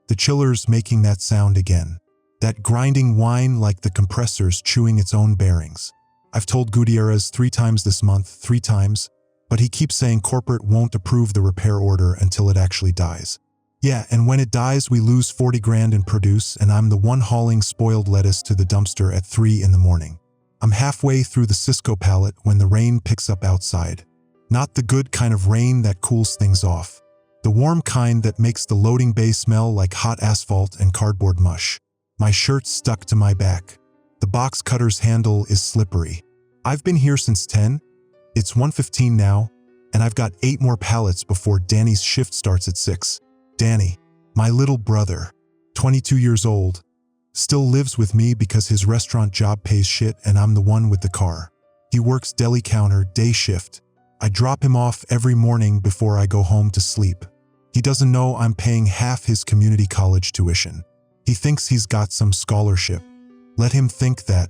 The chiller's making that sound again. That grinding whine like the compressor's chewing its own bearings. I've told Gutierrez 3 times this month, 3 times, but he keeps saying corporate won't approve the repair order until it actually dies. Yeah, and when it dies, we lose 40 grand in produce, and I'm the one hauling spoiled lettuce to the dumpster at 3 in the morning. I'm halfway through the Cisco pallet when the rain picks up outside. Not the good kind of rain that cools things off. The warm kind that makes the loading bay smell like hot asphalt and cardboard mush. My shirt's stuck to my back. The box cutter's handle is slippery. I've been here since 10. It's 1:15 now, and I've got 8 more pallets before Danny's shift starts at 6. Danny, my little brother, 22 years old, still lives with me because his restaurant job pays shit and I'm the one with the car. He works deli counter, day shift. I drop him off every morning before I go home to sleep. He doesn't know I'm paying half his community college tuition. He thinks he's got some scholarship. Let him think that.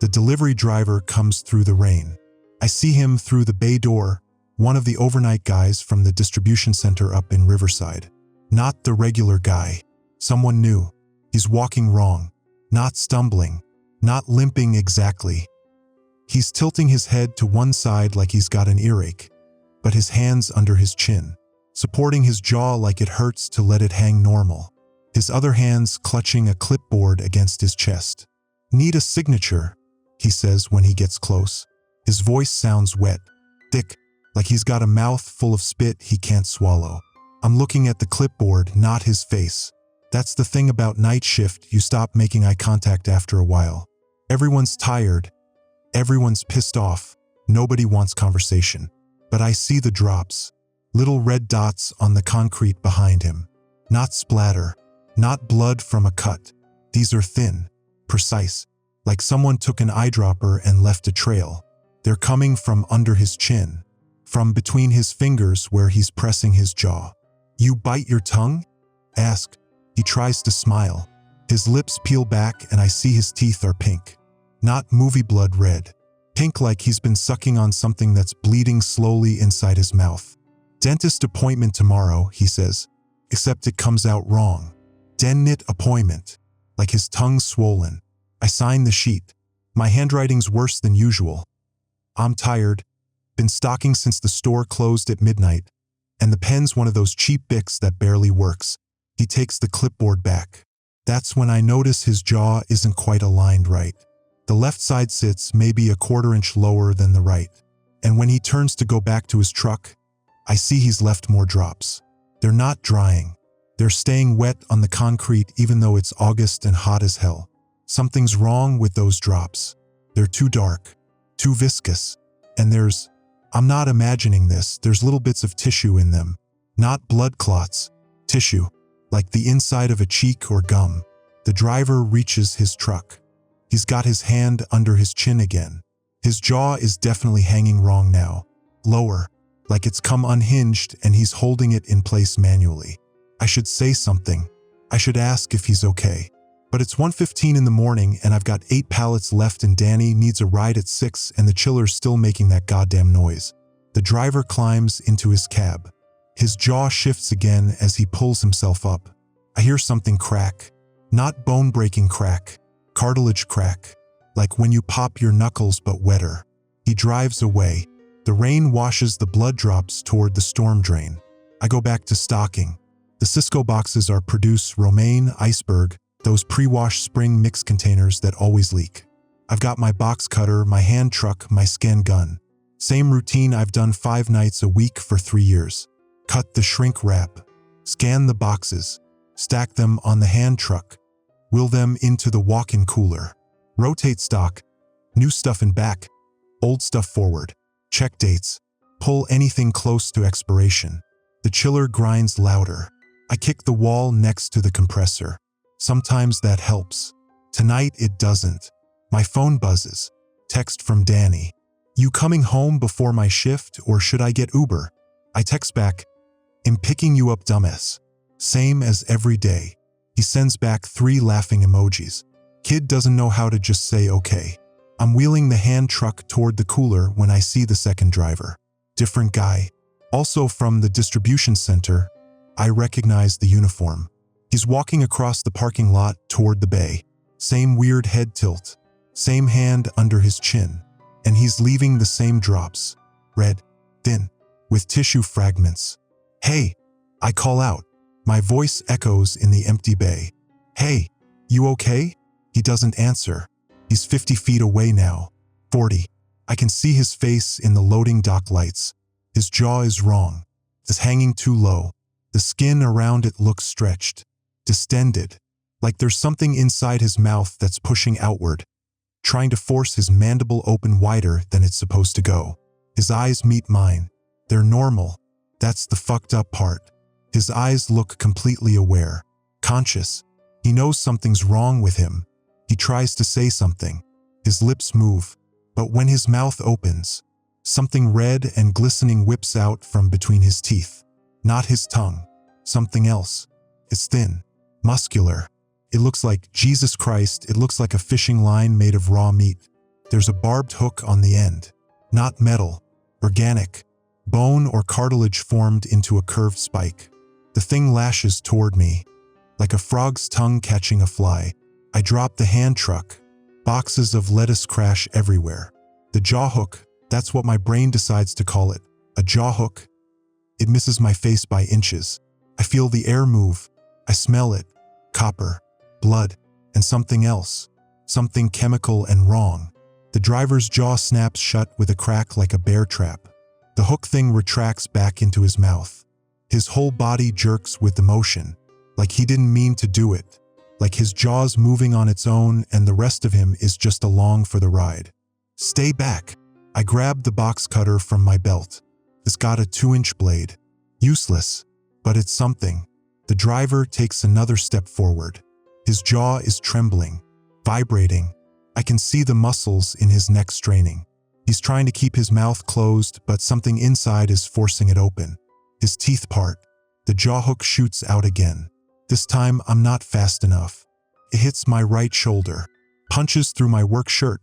The delivery driver comes through the rain. I see him through the bay door, one of the overnight guys from the distribution center up in Riverside. Not the regular guy. Someone new. He's walking wrong. Not stumbling. Not limping exactly. He's tilting his head to one side like he's got an earache, but his hands under his chin, supporting his jaw like it hurts to let it hang normal. His other hands clutching a clipboard against his chest. Need a signature, he says when he gets close. His voice sounds wet, thick, like he's got a mouth full of spit he can't swallow. I'm looking at the clipboard, not his face. That's the thing about night shift, you stop making eye contact after a while. Everyone's tired. Everyone's pissed off. Nobody wants conversation. But I see the drops. Little red dots on the concrete behind him. Not splatter. Not blood from a cut. These are thin. Precise. Like someone took an eyedropper and left a trail. They're coming from under his chin. From between his fingers where he's pressing his jaw. You bite your tongue? Ask. He tries to smile. His lips peel back and I see his teeth are pink. Not movie blood red. Pink like he's been sucking on something that's bleeding slowly inside his mouth. Dentist appointment tomorrow, he says. Except it comes out wrong. Dentist appointment. Like his tongue's swollen. I sign the sheet. My handwriting's worse than usual. I'm tired. Been stocking since the store closed at midnight. And the pen's one of those cheap Bics that barely works. He takes the clipboard back. That's when I notice his jaw isn't quite aligned right. The left side sits maybe a 1/4 inch lower than the right. And when he turns to go back to his truck, I see he's left more drops. They're not drying. They're staying wet on the concrete even though it's August and hot as hell. Something's wrong with those drops. They're too dark, too viscous. And I'm not imagining this, there's little bits of tissue in them. Not blood clots. Tissue. Like the inside of a cheek or gum. The driver reaches his truck. He's got his hand under his chin again. His jaw is definitely hanging wrong now. Lower, like it's come unhinged and he's holding it in place manually. I should say something. I should ask if he's okay. But it's 1:15 in the morning and I've got 8 pallets left and Danny needs a ride at 6 and the chiller's still making that goddamn noise. The driver climbs into his cab. His jaw shifts again as he pulls himself up. I hear something crack. Not bone-breaking crack. Cartilage crack, like when you pop your knuckles but wetter. He drives away. The rain washes the blood drops toward the storm drain. I go back to stocking. The Cisco boxes are Produce, Romaine, Iceberg, those pre-washed spring mix containers that always leak. I've got my box cutter, my hand truck, my scan gun. Same routine I've done 5 nights a week for 3 years. Cut the shrink wrap. Scan the boxes. Stack them on the hand truck. Wheel them into the walk-in cooler. Rotate stock. New stuff in back. Old stuff forward. Check dates. Pull anything close to expiration. The chiller grinds louder. I kick the wall next to the compressor. Sometimes that helps. Tonight it doesn't. My phone buzzes. Text from Danny. You coming home before my shift or should I get Uber? I text back. I'm picking you up, dumbass. Same as every day. He sends back 3 laughing emojis. Kid doesn't know how to just say okay. I'm wheeling the hand truck toward the cooler when I see the second driver. Different guy. Also from the distribution center. I recognize the uniform. He's walking across the parking lot toward the bay. Same weird head tilt, same hand under his chin, and he's leaving the same drops. Red, thin, with tissue fragments. Hey, I call out. My voice echoes in the empty bay. Hey, you okay? He doesn't answer. He's 50 feet away now. 40. I can see his face in the loading dock lights. His jaw is wrong. It's hanging too low. The skin around it looks stretched, distended, like there's something inside his mouth that's pushing outward, trying to force his mandible open wider than it's supposed to go. His eyes meet mine. They're normal. That's the fucked up part. His eyes look completely aware, conscious. He knows something's wrong with him. He tries to say something. His lips move, but when his mouth opens, something red and glistening whips out from between his teeth. Not his tongue. Something else. It's thin, muscular. It looks like, Jesus Christ, it looks like a fishing line made of raw meat. There's a barbed hook on the end. Not metal, organic, bone or cartilage formed into a curved spike. The thing lashes toward me, like a frog's tongue catching a fly. I drop the hand truck. Boxes of lettuce crash everywhere. The jaw hook, that's what my brain decides to call it. A jaw hook. It misses my face by inches. I feel the air move. I smell it. Copper, blood, and something else. Something chemical and wrong. The driver's jaw snaps shut with a crack like a bear trap. The hook thing retracts back into his mouth. His whole body jerks with emotion, like he didn't mean to do it. Like his jaw's moving on its own and the rest of him is just along for the ride. Stay back. I grabbed the box cutter from my belt. It's got a 2-inch blade. Useless, but it's something. The driver takes another step forward. His jaw is trembling, vibrating. I can see the muscles in his neck straining. He's trying to keep his mouth closed, but something inside is forcing it open. His teeth part. The jaw hook shoots out again. This time, I'm not fast enough. It hits my right shoulder, punches through my work shirt.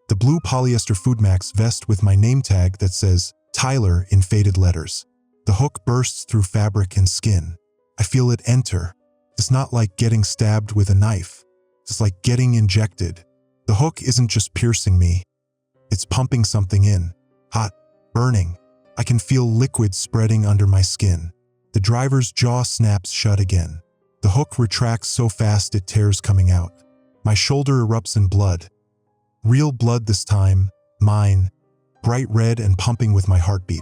The blue polyester FoodMax vest with my name tag that says Tyler in faded letters. The hook bursts through fabric and skin. I feel it enter. It's not like getting stabbed with a knife. It's like getting injected. The hook isn't just piercing me. It's pumping something in. Hot, burning. I can feel liquid spreading under my skin. The driver's jaw snaps shut again. The hook retracts so fast it tears coming out. My shoulder erupts in blood. Real blood this time, mine, bright red and pumping with my heartbeat.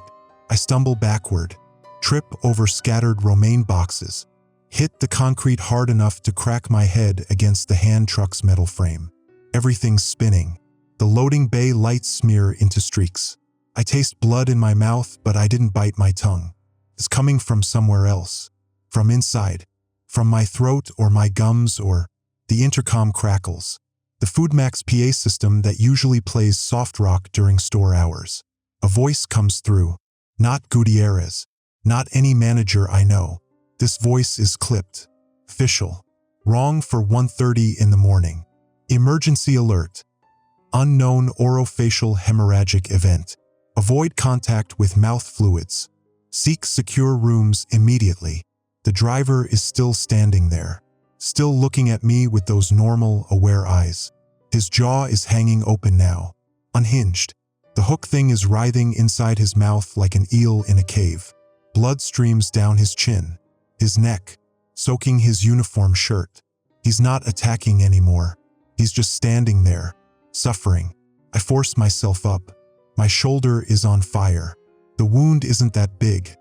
I stumble backward, trip over scattered romaine boxes, hit the concrete hard enough to crack my head against the hand truck's metal frame. Everything's spinning. The loading bay lights smear into streaks. I taste blood in my mouth, but I didn't bite my tongue. It's coming from somewhere else. From inside. From my throat or my gums or the intercom crackles. The FoodMax PA system that usually plays soft rock during store hours. A voice comes through. Not Gutierrez. Not any manager I know. This voice is clipped. Official. Wrong for 1:30 in the morning. Emergency alert. Unknown orofacial hemorrhagic event. Avoid contact with mouth fluids. Seek secure rooms immediately. The driver is still standing there, still looking at me with those normal, aware eyes. His jaw is hanging open now, unhinged. The hook thing is writhing inside his mouth like an eel in a cave. Blood streams down his chin, his neck, soaking his uniform shirt. He's not attacking anymore. He's just standing there, suffering. I force myself up. My shoulder is on fire. The wound isn't that big.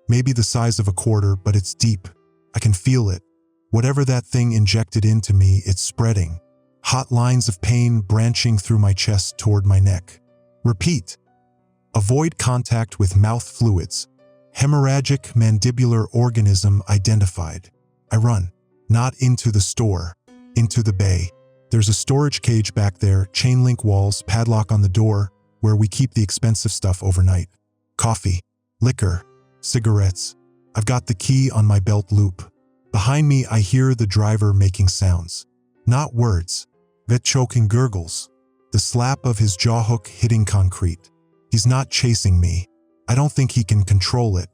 Maybe the size of a quarter, but it's deep. I can feel it. Whatever that thing injected into me, it's spreading. Hot lines of pain branching through my chest toward my neck. Repeat. Avoid contact with mouth fluids. Hemorrhagic mandibular organism identified. I run. Not into the store. Into the bay. There's a storage cage back there, chain link walls, padlock on the door, where we keep the expensive stuff overnight. Coffee. Liquor. Cigarettes. I've got the key on my belt loop. Behind me, I hear the driver making sounds. Not words. Vet choking gurgles. The slap of his jaw hook hitting concrete. He's not chasing me. I don't think he can control it.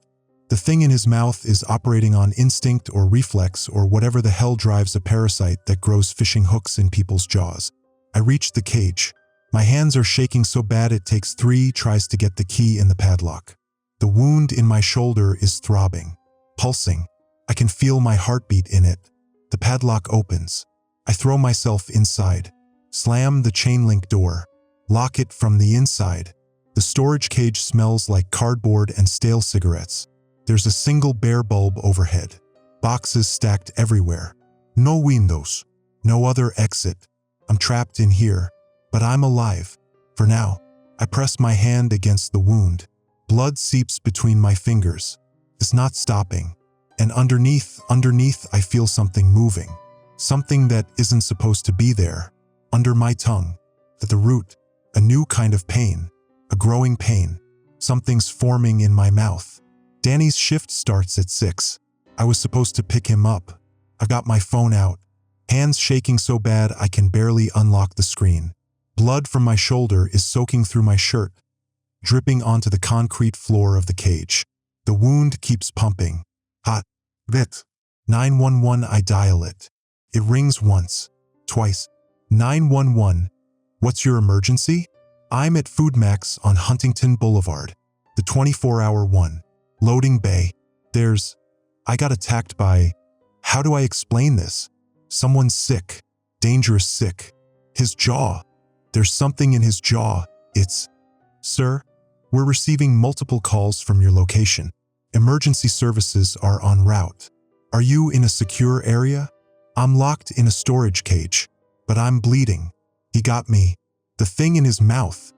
The thing in his mouth is operating on instinct or reflex or whatever the hell drives a parasite that grows fishing hooks in people's jaws. I reach the cage. My hands are shaking so bad it takes 3 tries to get the key in the padlock. The wound in my shoulder is throbbing, pulsing. I can feel my heartbeat in it. The padlock opens. I throw myself inside, slam the chain link door, lock it from the inside. The storage cage smells like cardboard and stale cigarettes. There's a single bare bulb overhead. Boxes stacked everywhere. No windows. No other exit. I'm trapped in here, but I'm alive. For now. I press my hand against the wound. Blood seeps between my fingers. It's not stopping. And underneath, I feel something moving. Something that isn't supposed to be there. Under my tongue. At the root. A new kind of pain. A growing pain. Something's forming in my mouth. Danny's shift starts at 6. I was supposed to pick him up. I got my phone out. Hands shaking so bad I can barely unlock the screen. Blood from my shoulder is soaking through my shirt, dripping onto the concrete floor of the cage. The wound keeps pumping. Hot. Bit. 911, I dial it. It rings once. Twice. 911. What's your emergency? I'm at Food Max on Huntington Boulevard. The 24-hour one. Loading bay. I got attacked by... How do I explain this? Someone's sick. Dangerous sick. His jaw. There's something in his jaw. It's... Sir, we're receiving multiple calls from your location. Emergency services are en route. Are you in a secure area? I'm locked in a storage cage, but I'm bleeding. He got me. The thing in his mouth.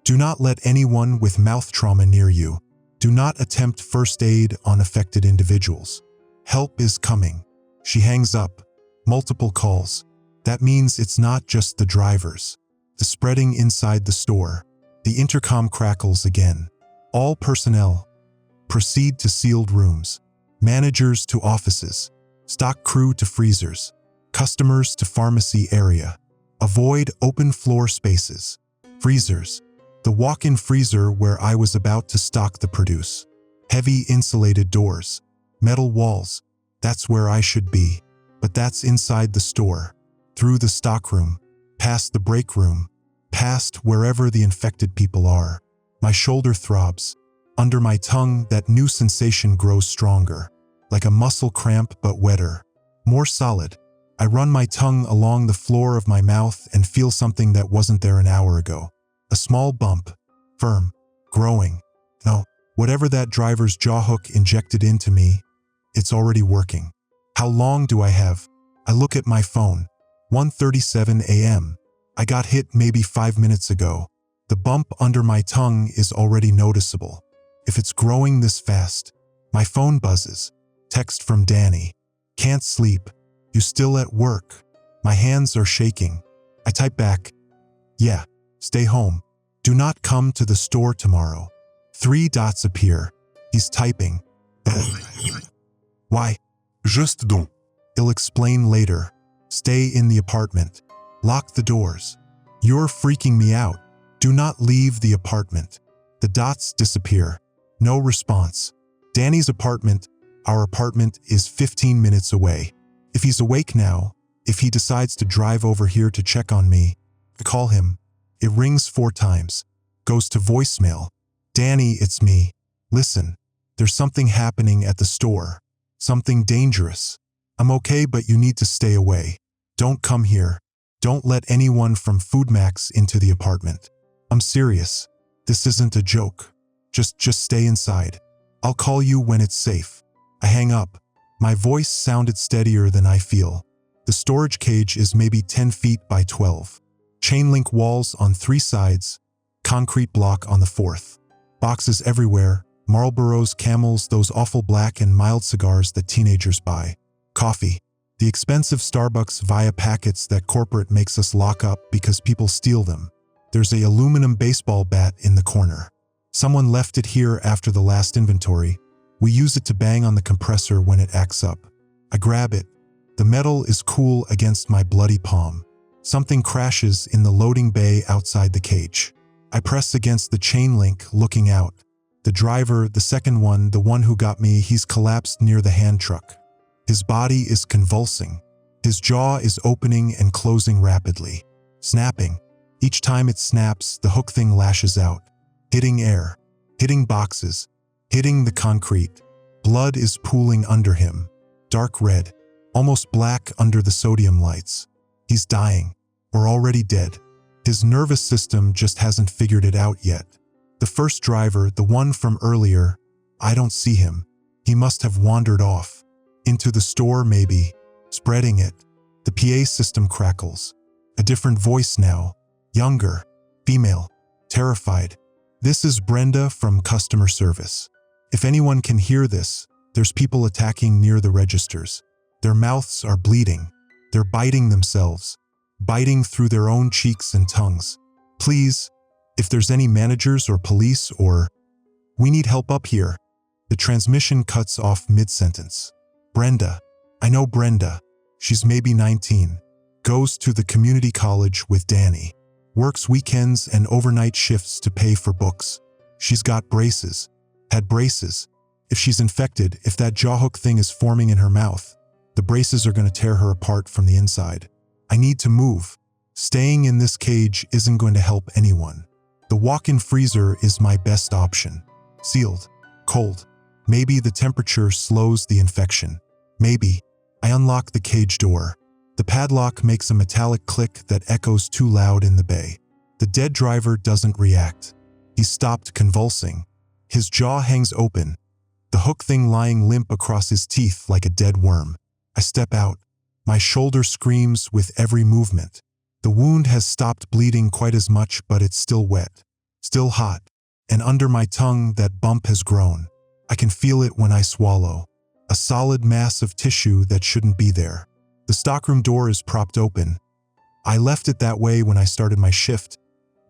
Do not let anyone with mouth trauma near you. Do not attempt first aid on affected individuals. Help is coming. She hangs up. Multiple calls. That means it's not just the drivers. The spreading inside the store. The intercom crackles again. All personnel. Proceed to sealed rooms. Managers to offices. Stock crew to freezers. Customers to pharmacy area. Avoid open floor spaces. Freezers. The walk-in freezer where I was about to stock the produce. Heavy insulated doors. Metal walls. That's where I should be. But that's inside the store. Through the stockroom. Past the break room. Past wherever the infected people are. My shoulder throbs. Under my tongue, that new sensation grows stronger. Like a muscle cramp but wetter. More solid. I run my tongue along the floor of my mouth and feel something that wasn't there an hour ago. A small bump. Firm. Growing. No. Whatever that driver's jaw hook injected into me, it's already working. How long do I have? I look at my phone. 1:37 a.m. I got hit maybe 5 minutes ago. The bump under my tongue is already noticeable. If it's growing this fast. My phone buzzes. Text from Danny. Can't sleep. You still at work? My hands are shaking. I type back. Yeah. Stay home. Do not come to the store tomorrow. 3 dots appear. He's typing. Why? Just don't. He'll explain later. Stay in the apartment. Lock the doors. You're freaking me out. Do not leave the apartment. The dots disappear. No response. Danny's apartment, our apartment, is 15 minutes away. If he's awake now, if he decides to drive over here to check on me, I call him. It rings 4 times. Goes to voicemail. Danny, it's me. Listen, there's something happening at the store. Something dangerous. I'm okay, but you need to stay away. Don't come here. Don't let anyone from Food Max into the apartment. I'm serious. This isn't a joke. Just stay inside. I'll call you when it's safe. I hang up. My voice sounded steadier than I feel. The storage cage is maybe 10 feet by 12. Chain link walls on 3 sides. Concrete block on the 4th. Boxes everywhere. Marlboros, Camels, those awful black and mild cigars that teenagers buy. Coffee. The expensive Starbucks via packets that corporate makes us lock up because people steal them. There's a aluminum baseball bat in the corner. Someone left it here after the last inventory. We use it to bang on the compressor when it acts up. I grab it. The metal is cool against my bloody palm. Something crashes in the loading bay outside the cage. I press against the chain link, looking out. The driver, the second one, the one who got me, he's collapsed near the hand truck. His body is convulsing. His jaw is opening and closing rapidly, snapping. Each time it snaps, the hook thing lashes out, hitting air, hitting boxes, hitting the concrete. Blood is pooling under him, dark red, almost black under the sodium lights. He's dying, or already dead. His nervous system just hasn't figured it out yet. The first driver, the one from earlier, I don't see him. He must have wandered off. Into the store maybe, spreading it. The PA system crackles. A different voice now, younger, female, terrified. This is Brenda from customer service. If anyone can hear this, there's people attacking near the registers. Their mouths are bleeding. They're biting themselves, biting through their own cheeks and tongues. Please, if there's any managers or police or, we need help up here. The transmission cuts off mid-sentence. Brenda, I know Brenda. She's maybe 19. Goes to the community college with Danny. Works weekends and overnight shifts to pay for books. She's got braces. Had braces. If she's infected, if that jaw hook thing is forming in her mouth, the braces are going to tear her apart from the inside. I need to move. Staying in this cage isn't going to help anyone. The walk-in freezer is my best option. Sealed. Cold. Maybe the temperature slows the infection. Maybe. I unlock the cage door. The padlock makes a metallic click that echoes too loud in the bay. The dead driver doesn't react. He stopped convulsing. His jaw hangs open, the hook thing lying limp across his teeth like a dead worm. I step out. My shoulder screams with every movement. The wound has stopped bleeding quite as much, but it's still wet, still hot, and under my tongue that bump has grown. I can feel it when I swallow. A solid mass of tissue that shouldn't be there. The stockroom door is propped open. I left it that way when I started my shift.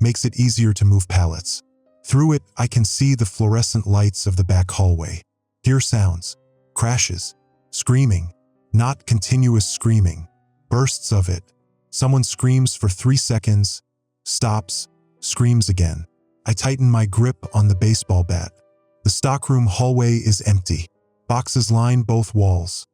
Makes it easier to move pallets. Through it, I can see the fluorescent lights of the back hallway. Hear sounds, crashes, screaming, not continuous screaming, bursts of it. Someone screams for 3 seconds, stops, screams again. I tighten my grip on the baseball bat. The stockroom hallway is empty. Boxes line both walls.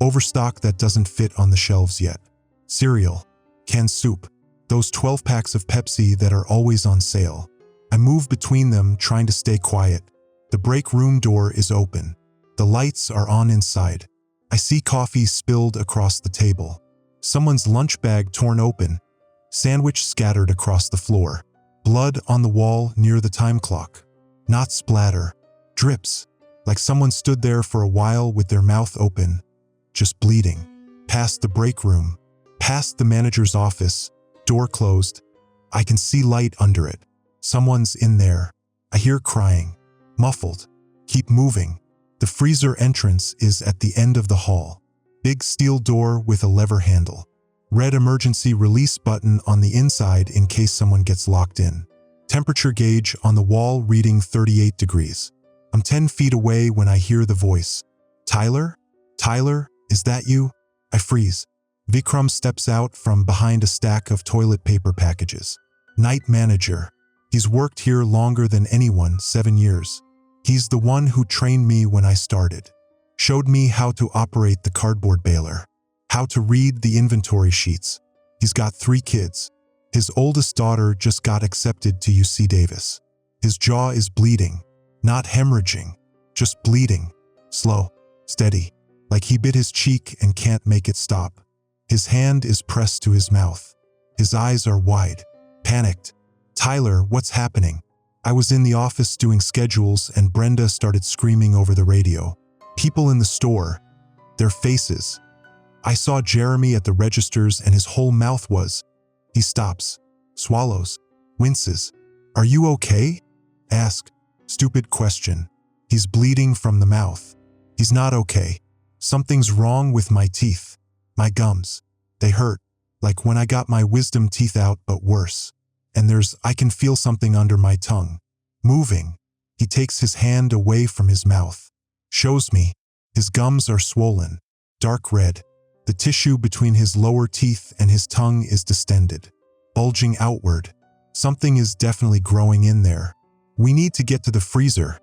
Overstock that doesn't fit on the shelves yet. Cereal, canned soup, those 12 packs of Pepsi that are always on sale. I move between them, trying to stay quiet. The break room door is open. The lights are on inside. I see coffee spilled across the table. Someone's lunch bag torn open. Sandwich scattered across the floor. Blood on the wall near the time clock. Not splatter. Drips. Like someone stood there for a while with their mouth open. Just bleeding. Past the break room. Past the manager's office. Door closed. I can see light under it. Someone's in there. I hear crying. Muffled. Keep moving. The freezer entrance is at the end of the hall. Big steel door with a lever handle. Red emergency release button on the inside in case someone gets locked in. Temperature gauge on the wall reading 38 degrees. I'm 10 feet away when I hear the voice. Tyler? Tyler, is that you? I freeze. Vikram steps out from behind a stack of toilet paper packages. Night manager. He's worked here longer than anyone, 7 years. He's the one who trained me when I started. Showed me how to operate the cardboard baler. How to read the inventory sheets. He's got 3 kids. His oldest daughter just got accepted to UC Davis. His jaw is bleeding. Not hemorrhaging. Just bleeding. Slow. Steady. Like he bit his cheek and can't make it stop. His hand is pressed to his mouth. His eyes are wide. Panicked. Tyler, what's happening? I was in the office doing schedules and Brenda started screaming over the radio. People in the store. Their faces. I saw Jeremy at the registers and his whole mouth was. He stops. Swallows. Winces. Are you okay? Ask. Stupid question. He's bleeding from the mouth. He's not okay. Something's wrong with my teeth. My gums. They hurt. Like when I got my wisdom teeth out, but worse. And I can feel something under my tongue. Moving. He takes his hand away from his mouth. Shows me. His gums are swollen. Dark red. The tissue between his lower teeth and his tongue is distended. Bulging outward. Something is definitely growing in there. We need to get to the freezer,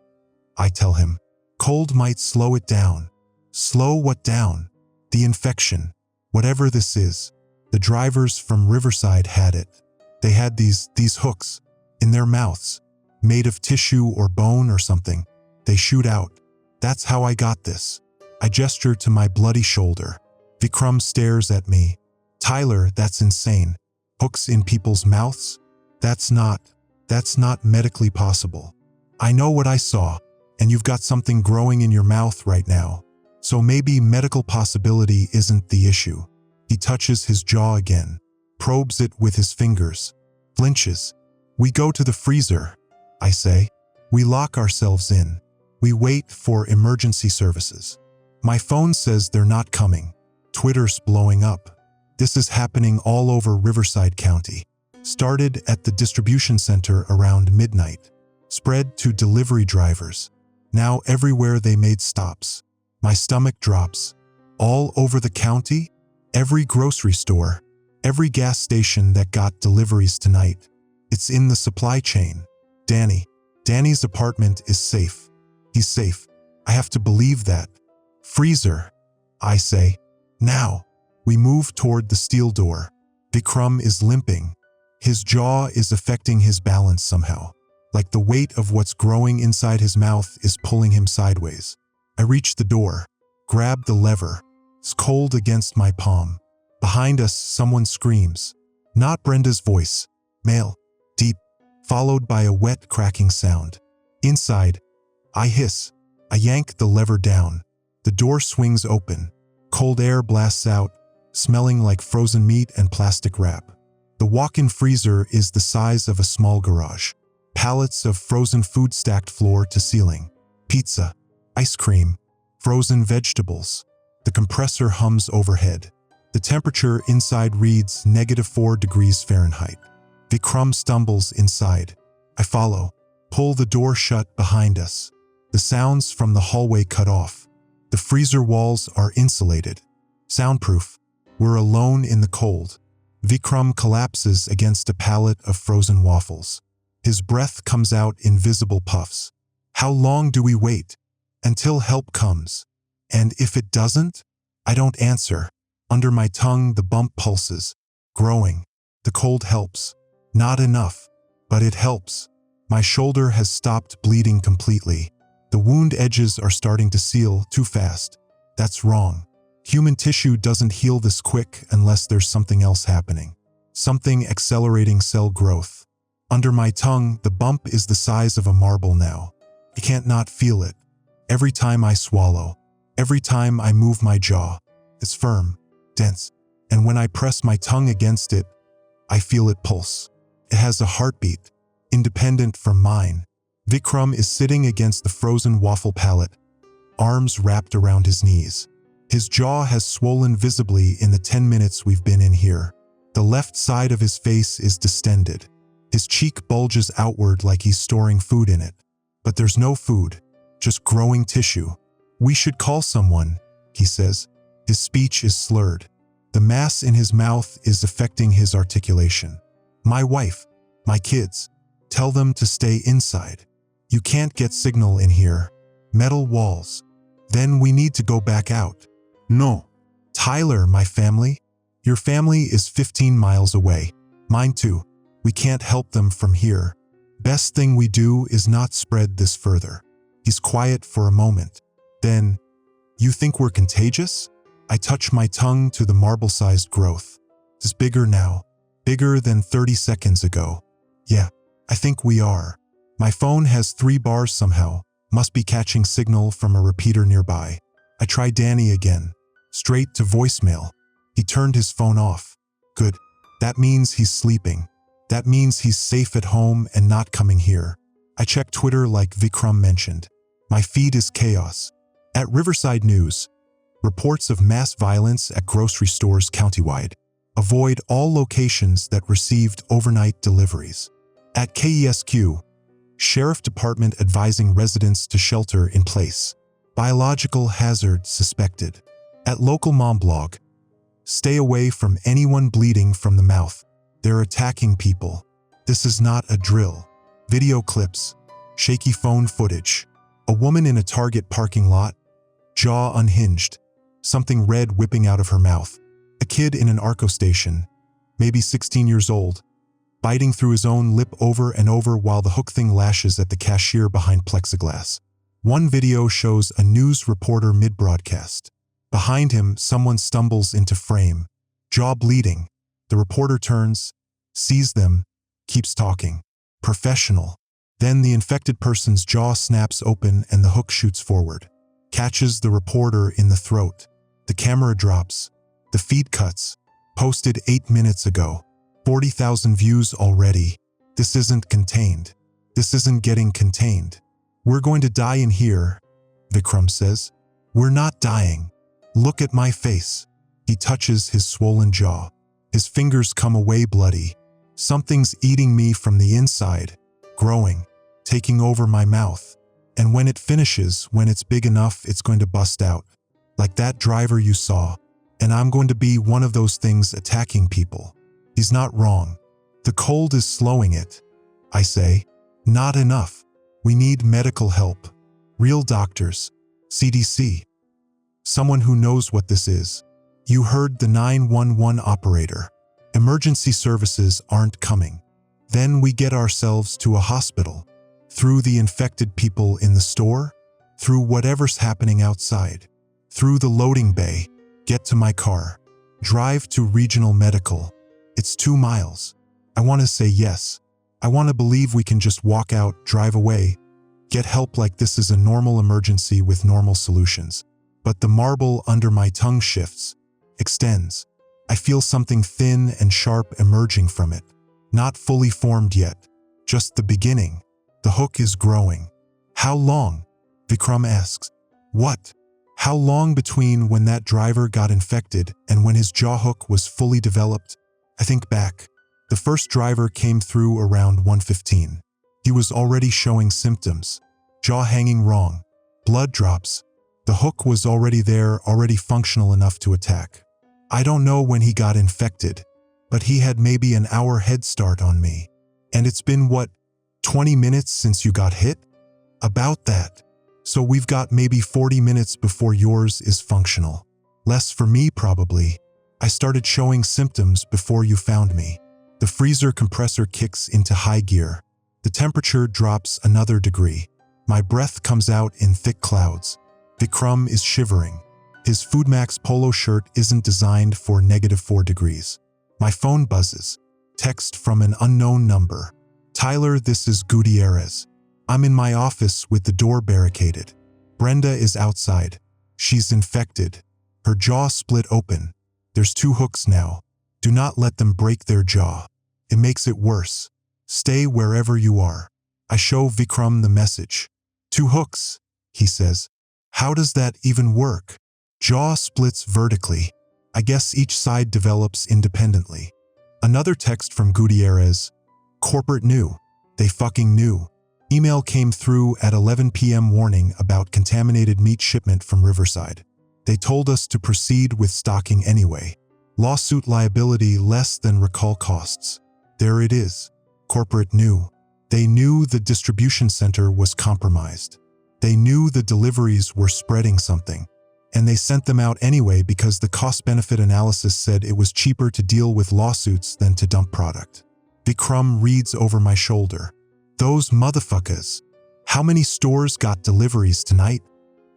I tell him. Cold might slow it down. Slow what down? The infection. Whatever this is. The drivers from Riverside had it. They had these hooks in their mouths, made of tissue or bone or something. They shoot out. That's how I got this. I gesture to my bloody shoulder. Vikram stares at me. Tyler, that's insane. Hooks in people's mouths? That's not medically possible. I know what I saw, and you've got something growing in your mouth right now. So maybe medical possibility isn't the issue. He touches his jaw again, probes it with his fingers, flinches. We go to the freezer, I say. We lock ourselves in. We wait for emergency services. My phone says they're not coming. Twitter's blowing up. This is happening all over Riverside County. Started at the distribution center around midnight. Spread to delivery drivers. Now everywhere they made stops. My stomach drops. All over the county? Every grocery store. Every gas station that got deliveries tonight. It's in the supply chain. Danny's apartment is safe. He's safe. I have to believe that. Freezer, I say. Now. We move toward the steel door. Vikram is limping. His jaw is affecting his balance somehow. Like the weight of what's growing inside his mouth is pulling him sideways. I reach the door, grab the lever. It's cold against my palm. Behind us, someone screams. Not Brenda's voice. Male. Deep. Followed by a wet cracking sound. Inside, I hiss. I yank the lever down. The door swings open. Cold air blasts out, smelling like frozen meat and plastic wrap. The walk-in freezer is the size of a small garage. Pallets of frozen food stacked floor to ceiling. Pizza, ice cream, frozen vegetables. The compressor hums overhead. The temperature inside reads -4 degrees Fahrenheit. Vikram stumbles inside. I follow. Pull the door shut behind us. The sounds from the hallway cut off. The freezer walls are insulated. Soundproof. We're alone in the cold. Vikram collapses against a pallet of frozen waffles. His breath comes out in visible puffs. How long do we wait? Until help comes. And if it doesn't? I don't answer. Under my tongue, the bump pulses, growing. The cold helps. Not enough, but it helps. My shoulder has stopped bleeding completely. The wound edges are starting to seal too fast. That's wrong. Human tissue doesn't heal this quick unless there's something else happening. Something accelerating cell growth. Under my tongue, the bump is the size of a marble now. I can't not feel it. Every time I swallow, every time I move my jaw, it's firm, dense, and when I press my tongue against it, I feel it pulse. It has a heartbeat, independent from mine. Vikram is sitting against the frozen waffle pallet, arms wrapped around his knees. His jaw has swollen visibly in the 10 minutes we've been in here. The left side of his face is distended. His cheek bulges outward like he's storing food in it. But there's no food, just growing tissue. We should call someone, he says. His speech is slurred. The mass in his mouth is affecting his articulation. My wife, my kids, tell them to stay inside. You can't get signal in here. Metal walls. Then we need to go back out. No. Tyler, my family? Your family is 15 miles away. Mine too. We can't help them from here. Best thing we do is not spread this further. He's quiet for a moment. Then, you think we're contagious? I touch my tongue to the marble-sized growth. It's bigger now. Bigger than 30 seconds ago. Yeah, I think we are. My phone has 3 bars somehow. Must be catching signal from a repeater nearby. I try Danny again. Straight to voicemail. He turned his phone off. Good. That means he's sleeping. That means he's safe at home and not coming here. I check Twitter like Vikram mentioned. My feed is chaos. At Riverside News, reports of mass violence at grocery stores countywide. Avoid all locations that received overnight deliveries. At KESQ, Sheriff Department advising residents to shelter in place. Biological hazard suspected. At local mom blog, stay away from anyone bleeding from the mouth. They're attacking people. This is not a drill. Video clips. Shaky phone footage. A woman in a Target parking lot, jaw unhinged, something red whipping out of her mouth. A kid in an Arco station, maybe 16 years old, biting through his own lip over and over while the hook thing lashes at the cashier behind plexiglass. One video shows a news reporter mid-broadcast. Behind him, someone stumbles into frame, jaw bleeding. The reporter turns, sees them, keeps talking. Professional. Then the infected person's jaw snaps open and the hook shoots forward, catches the reporter in the throat. The camera drops. The feed cuts. Posted 8 minutes ago. 40,000 views already. This isn't contained. This isn't getting contained. We're going to die in here, Vikram says. We're not dying. Look at my face. He touches his swollen jaw. His fingers come away bloody. Something's eating me from the inside, growing, taking over my mouth. And when it finishes, when it's big enough, it's going to bust out. Like that driver you saw. And I'm going to be one of those things attacking people. He's not wrong. The cold is slowing it. I say, not enough. We need medical help. Real doctors. CDC. Someone who knows what this is. You heard the 911 operator. Emergency services aren't coming. Then we get ourselves to a hospital. Through the infected people in the store. Through whatever's happening outside. Through the loading bay. Get to my car. Drive to regional medical. It's 2 miles. I want to say yes. I want to believe we can just walk out, drive away, get help like this is a normal emergency with normal solutions. But the marble under my tongue shifts, extends. I feel something thin and sharp emerging from it. Not fully formed yet. Just the beginning. The hook is growing. How long? Vikram asks. What? How long between when that driver got infected and when his jaw hook was fully developed? I think back. The first driver came through around 1:15. He was already showing symptoms. Jaw hanging wrong. Blood drops. The hook was already there, already functional enough to attack. I don't know when he got infected, but he had maybe an hour head start on me. And it's been, what, 20 minutes since you got hit? About that. So we've got maybe 40 minutes before yours is functional. Less for me, probably. I started showing symptoms before you found me. The freezer compressor kicks into high gear. The temperature drops another degree. My breath comes out in thick clouds. Vikram is shivering. His Foodmax polo shirt isn't designed for -4 degrees. My phone buzzes. Text from an unknown number. Tyler, this is Gutierrez. I'm in my office with the door barricaded. Brenda is outside. She's infected. Her jaw split open. There's 2 hooks now. Do not let them break their jaw. It makes it worse. Stay wherever you are. I show Vikram the message. 2 hooks, he says. How does that even work? Jaw splits vertically. I guess each side develops independently. Another text from Gutierrez. Corporate knew. They fucking knew. Email came through at 11 p.m. warning about contaminated meat shipment from Riverside. They told us to proceed with stocking anyway. Lawsuit liability less than recall costs. There it is. Corporate knew. They knew the distribution center was compromised. They knew the deliveries were spreading something. And they sent them out anyway because the cost-benefit analysis said it was cheaper to deal with lawsuits than to dump product. Vikram reads over my shoulder. Those motherfuckers. How many stores got deliveries tonight?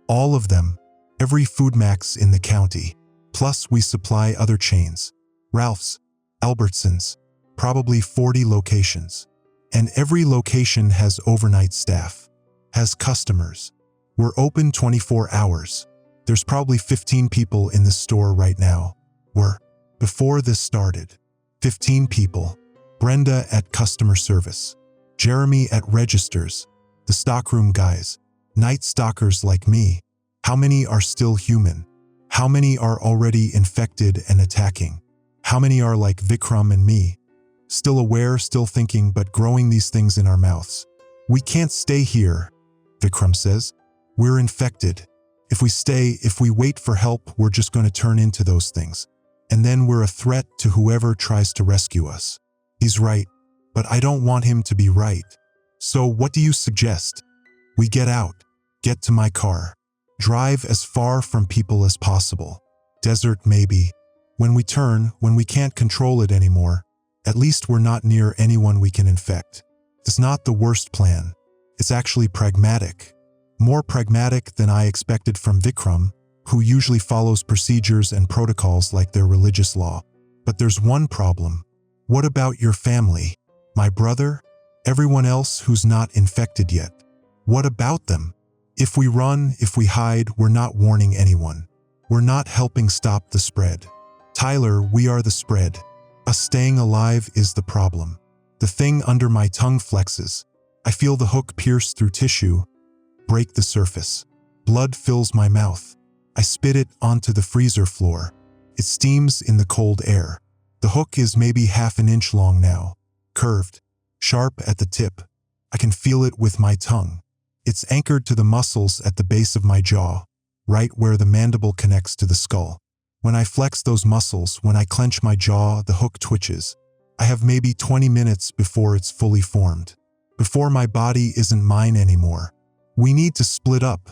All of them. Every Foodmax in the county. Plus we supply other chains. Ralph's, Albertsons, probably 40 locations. And every location has overnight staff. Has customers. We're open 24 hours. There's probably 15 people in the store right now. Before this started. 15 people. Brenda at customer service. Jeremy at registers, the stockroom guys, night stalkers like me. How many are still human? How many are already infected and attacking? How many are like Vikram and me? Still aware, still thinking, but growing these things in our mouths. We can't stay here, Vikram says. We're infected. If we stay, if we wait for help, we're just going to turn into those things. And then we're a threat to whoever tries to rescue us. He's right. But I don't want him to be right. So what do you suggest? We get out, get to my car, drive as far from people as possible. Desert maybe. When we turn, when we can't control it anymore, at least we're not near anyone we can infect. It's not the worst plan. It's actually pragmatic. More pragmatic than I expected from Vikram, who usually follows procedures and protocols like their religious law. But there's one problem. What about your family? My brother? Everyone else who's not infected yet? What about them? If we run, if we hide, we're not warning anyone. We're not helping stop the spread. Tyler, we are the spread. Us staying alive is the problem. The thing under my tongue flexes. I feel the hook pierce through tissue, break the surface. Blood fills my mouth. I spit it onto the freezer floor. It steams in the cold air. The hook is maybe half an inch long now, curved, sharp at the tip. I can feel it with my tongue. It's anchored to the muscles at the base of my jaw, right where the mandible connects to the skull. When I flex those muscles, when I clench my jaw, the hook twitches. I have maybe 20 minutes before it's fully formed. Before my body isn't mine anymore. We need to split up,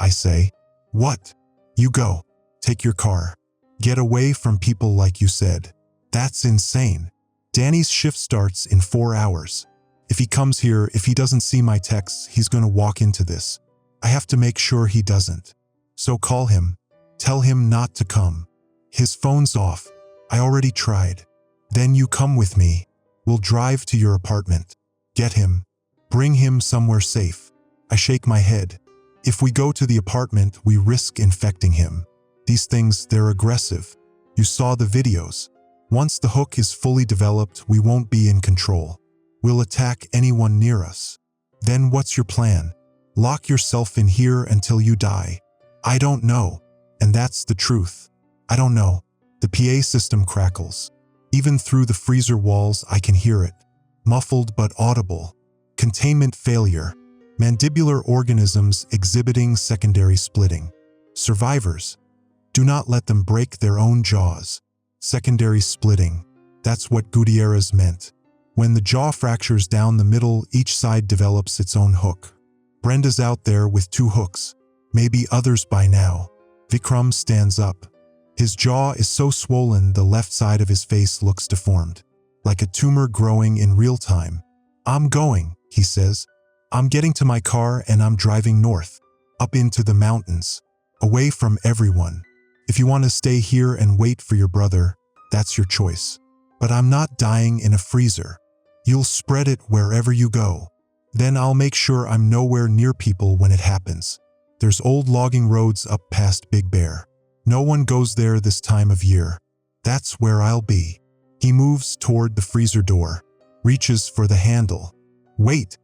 I say. What? You go. Take your car. Get away from people like you said. That's insane. Danny's shift starts in 4 hours. If he comes here, if he doesn't see my texts, he's gonna walk into this. I have to make sure he doesn't. So call him. Tell him not to come. His phone's off. I already tried. Then you come with me. We'll drive to your apartment. Get him. Bring him somewhere safe. I shake my head. If we go to the apartment, we risk infecting him. These things, they're aggressive. You saw the videos. Once the hook is fully developed, we won't be in control. We'll attack anyone near us. Then what's your plan? Lock yourself in here until you die. I don't know. And that's the truth. I don't know. The PA system crackles. Even through the freezer walls, I can hear it. Muffled but audible. Containment failure. Mandibular organisms exhibiting secondary splitting. Survivors. Do not let them break their own jaws. Secondary splitting. That's what Gutierrez meant. When the jaw fractures down the middle, each side develops its own hook. Brenda's out there with 2 hooks. Maybe others by now. Vikram stands up. His jaw is so swollen the left side of his face looks deformed, like a tumor growing in real time. I'm going, he says. I'm getting to my car and I'm driving north, up into the mountains, away from everyone. If you want to stay here and wait for your brother, that's your choice. But I'm not dying in a freezer. You'll spread it wherever you go. Then I'll make sure I'm nowhere near people when it happens. There's old logging roads up past Big Bear. No one goes there this time of year. That's where I'll be. He moves toward the freezer door, reaches for the handle. Wait,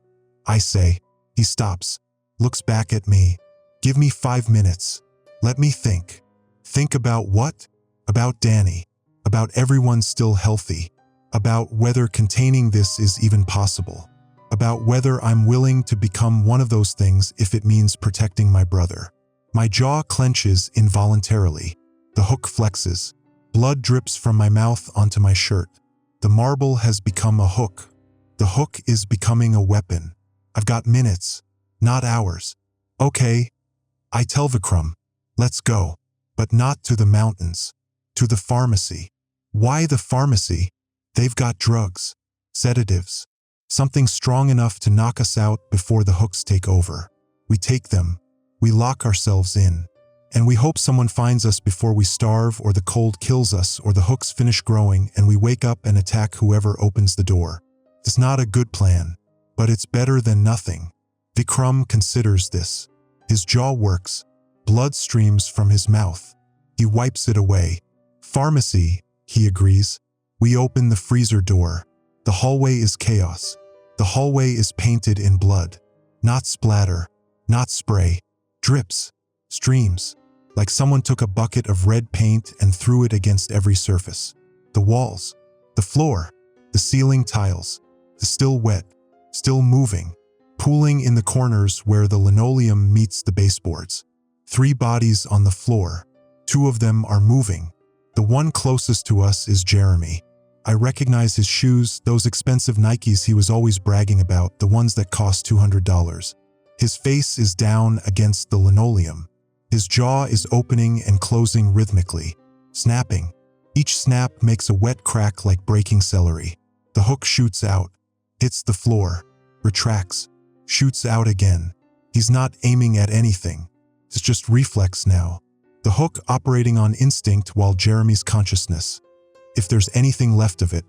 I say. He stops, looks back at me. Give me 5 minutes. Let me think. Think about what? About Danny. About everyone still healthy. About whether containing this is even possible. About whether I'm willing to become one of those things if it means protecting my brother. My jaw clenches involuntarily. The hook flexes. Blood drips from my mouth onto my shirt. The marble has become a hook. The hook is becoming a weapon. I've got minutes, not hours. Okay, I tell Vikram, let's go. But not to the mountains. To the pharmacy. Why the pharmacy? They've got drugs, sedatives, something strong enough to knock us out before the hooks take over. We take them, we lock ourselves in, and we hope someone finds us before we starve or the cold kills us or the hooks finish growing and we wake up and attack whoever opens the door. It's not a good plan, but it's better than nothing. Vikram considers this. His jaw works. Blood streams from his mouth. He wipes it away. Pharmacy, he agrees. We open the freezer door. The hallway is chaos. The hallway is painted in blood. Not splatter, not spray. Drips, streams, like someone took a bucket of red paint and threw it against every surface. The walls, the floor, the ceiling tiles, still wet, still moving, pooling in the corners where the linoleum meets the baseboards. 3 bodies on the floor. 2 of them are moving. The one closest to us is Jeremy. I recognize his shoes, those expensive Nikes he was always bragging about, the ones that cost $200. His face is down against the linoleum. His jaw is opening and closing rhythmically, snapping. Each snap makes a wet crack like breaking celery. The hook shoots out, hits the floor, retracts, shoots out again. He's not aiming at anything. It's just reflex now. The hook operating on instinct while Jeremy's consciousness, if there's anything left of it,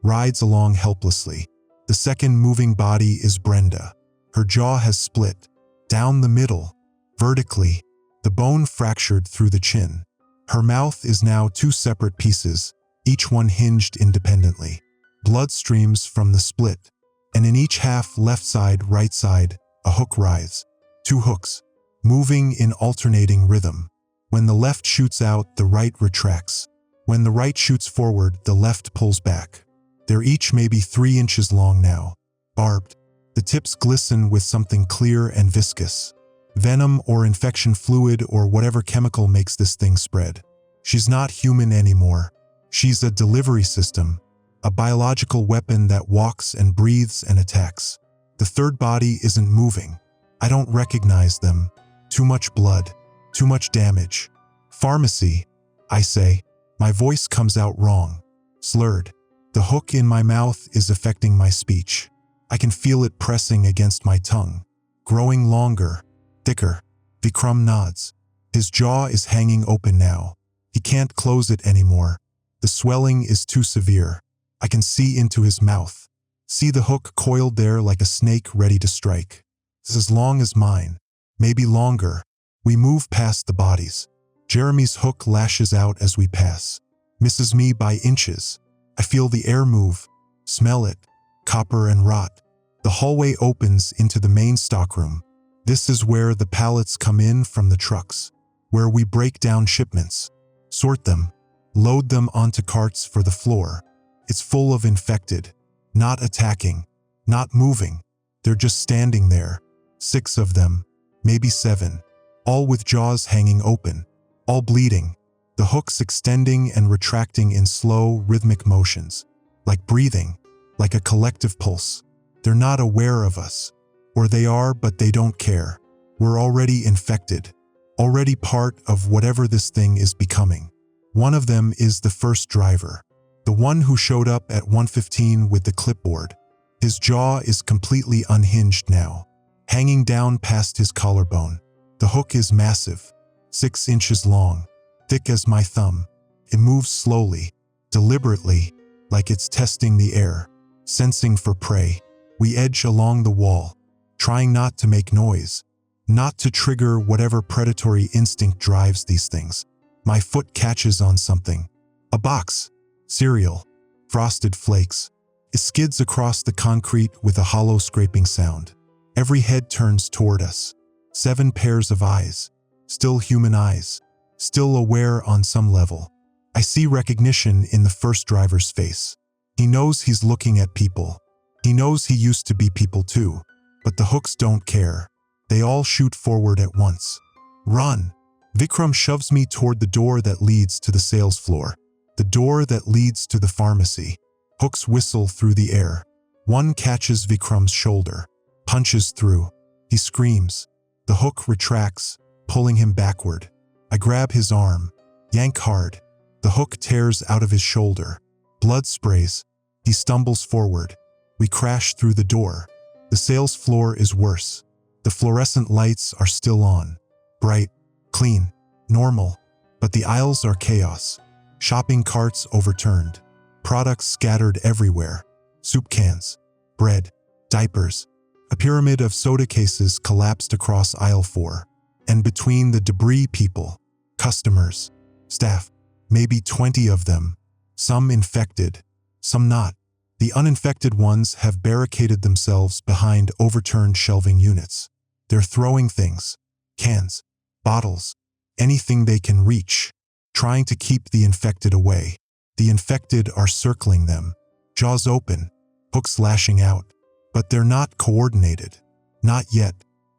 rides along helplessly. The second moving body is Brenda. Her jaw has split, down the middle, vertically, the bone fractured through the chin. Her mouth is now two separate pieces, each one hinged independently. Blood streams from the split, and in each half, left side, right side, a hook writhes. Two hooks, moving in alternating rhythm. When the left shoots out, the right retracts. When the right shoots forward, the left pulls back. They're each maybe 3 inches long now, barbed. The tips glisten with something clear and viscous. Venom or infection fluid or whatever chemical makes this thing spread. She's not human anymore. She's a delivery system, a biological weapon that walks and breathes and attacks. The third body isn't moving. I don't recognize them. Too much blood, too much damage. Pharmacy, I say. My voice comes out wrong, slurred. The hook in my mouth is affecting my speech. I can feel it pressing against my tongue, growing longer, thicker. Vikram nods. His jaw is hanging open now. He can't close it anymore. The swelling is too severe. I can see into his mouth. See the hook coiled there like a snake ready to strike. It's as long as mine, maybe longer. We move past the bodies. Jeremy's hook lashes out as we pass, misses me by inches. I feel the air move, smell it, copper and rot. The hallway opens into the main stockroom. This is where the pallets come in from the trucks, where we break down shipments, sort them, load them onto carts for the floor. It's full of infected, not attacking, not moving. They're just standing there, 6 of them, maybe 7, all with jaws hanging open, all bleeding, the hooks extending and retracting in slow, rhythmic motions, like breathing, like a collective pulse. They're not aware of us, or they are, but they don't care. We're already infected, already part of whatever this thing is becoming. One of them is the first driver, the one who showed up at 1:15 with the clipboard. His jaw is completely unhinged now, hanging down past his collarbone. The hook is massive, 6 inches long, thick as my thumb. It moves slowly, deliberately, like it's testing the air, sensing for prey. We edge along the wall, trying not to make noise, not to trigger whatever predatory instinct drives these things. My foot catches on something. A box, cereal, frosted flakes. It skids across the concrete with a hollow scraping sound. Every head turns toward us. 7 pairs of eyes, still human eyes, still aware on some level. I see recognition in the first driver's face. He knows he's looking at people. He knows he used to be people too, but the hooks don't care. They all shoot forward at once. Run! Vikram shoves me toward the door that leads to the sales floor, the door that leads to the pharmacy. Hooks whistle through the air. One catches Vikram's shoulder, punches through. He screams. The hook retracts, pulling him backward. I grab his arm, yank hard. The hook tears out of his shoulder. Blood sprays. He stumbles forward. We crash through the door. The sales floor is worse. The fluorescent lights are still on. Bright, clean, normal. But the aisles are chaos. Shopping carts overturned. Products scattered everywhere. Soup cans, bread, diapers. A pyramid of soda cases collapsed across aisle 4. And between the debris, people, customers, staff, maybe 20 of them. Some infected, some not. The uninfected ones have barricaded themselves behind overturned shelving units. They're throwing things, cans, bottles, anything they can reach, trying to keep the infected away. The infected are circling them, jaws open, hooks lashing out. But they're not coordinated. Not yet.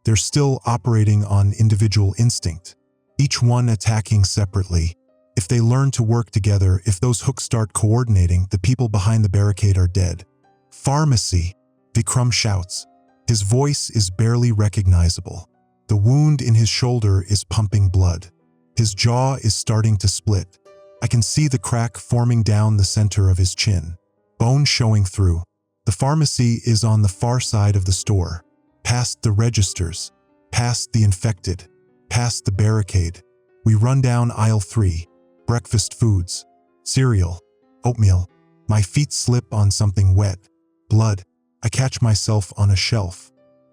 They're still operating on individual instinct, each one attacking separately, If they learn to work together, if those hooks start coordinating, the people behind the barricade are dead. Pharmacy, Vikram shouts. His voice is barely recognizable. The wound in his shoulder is pumping blood. His jaw is starting to split. I can see the crack forming down the center of his chin, bone showing through. The pharmacy is on the far side of the store, past the registers, past the infected, past the barricade. We run down aisle 3, breakfast foods, cereal, oatmeal. My feet slip on something wet, blood. I catch myself on a shelf.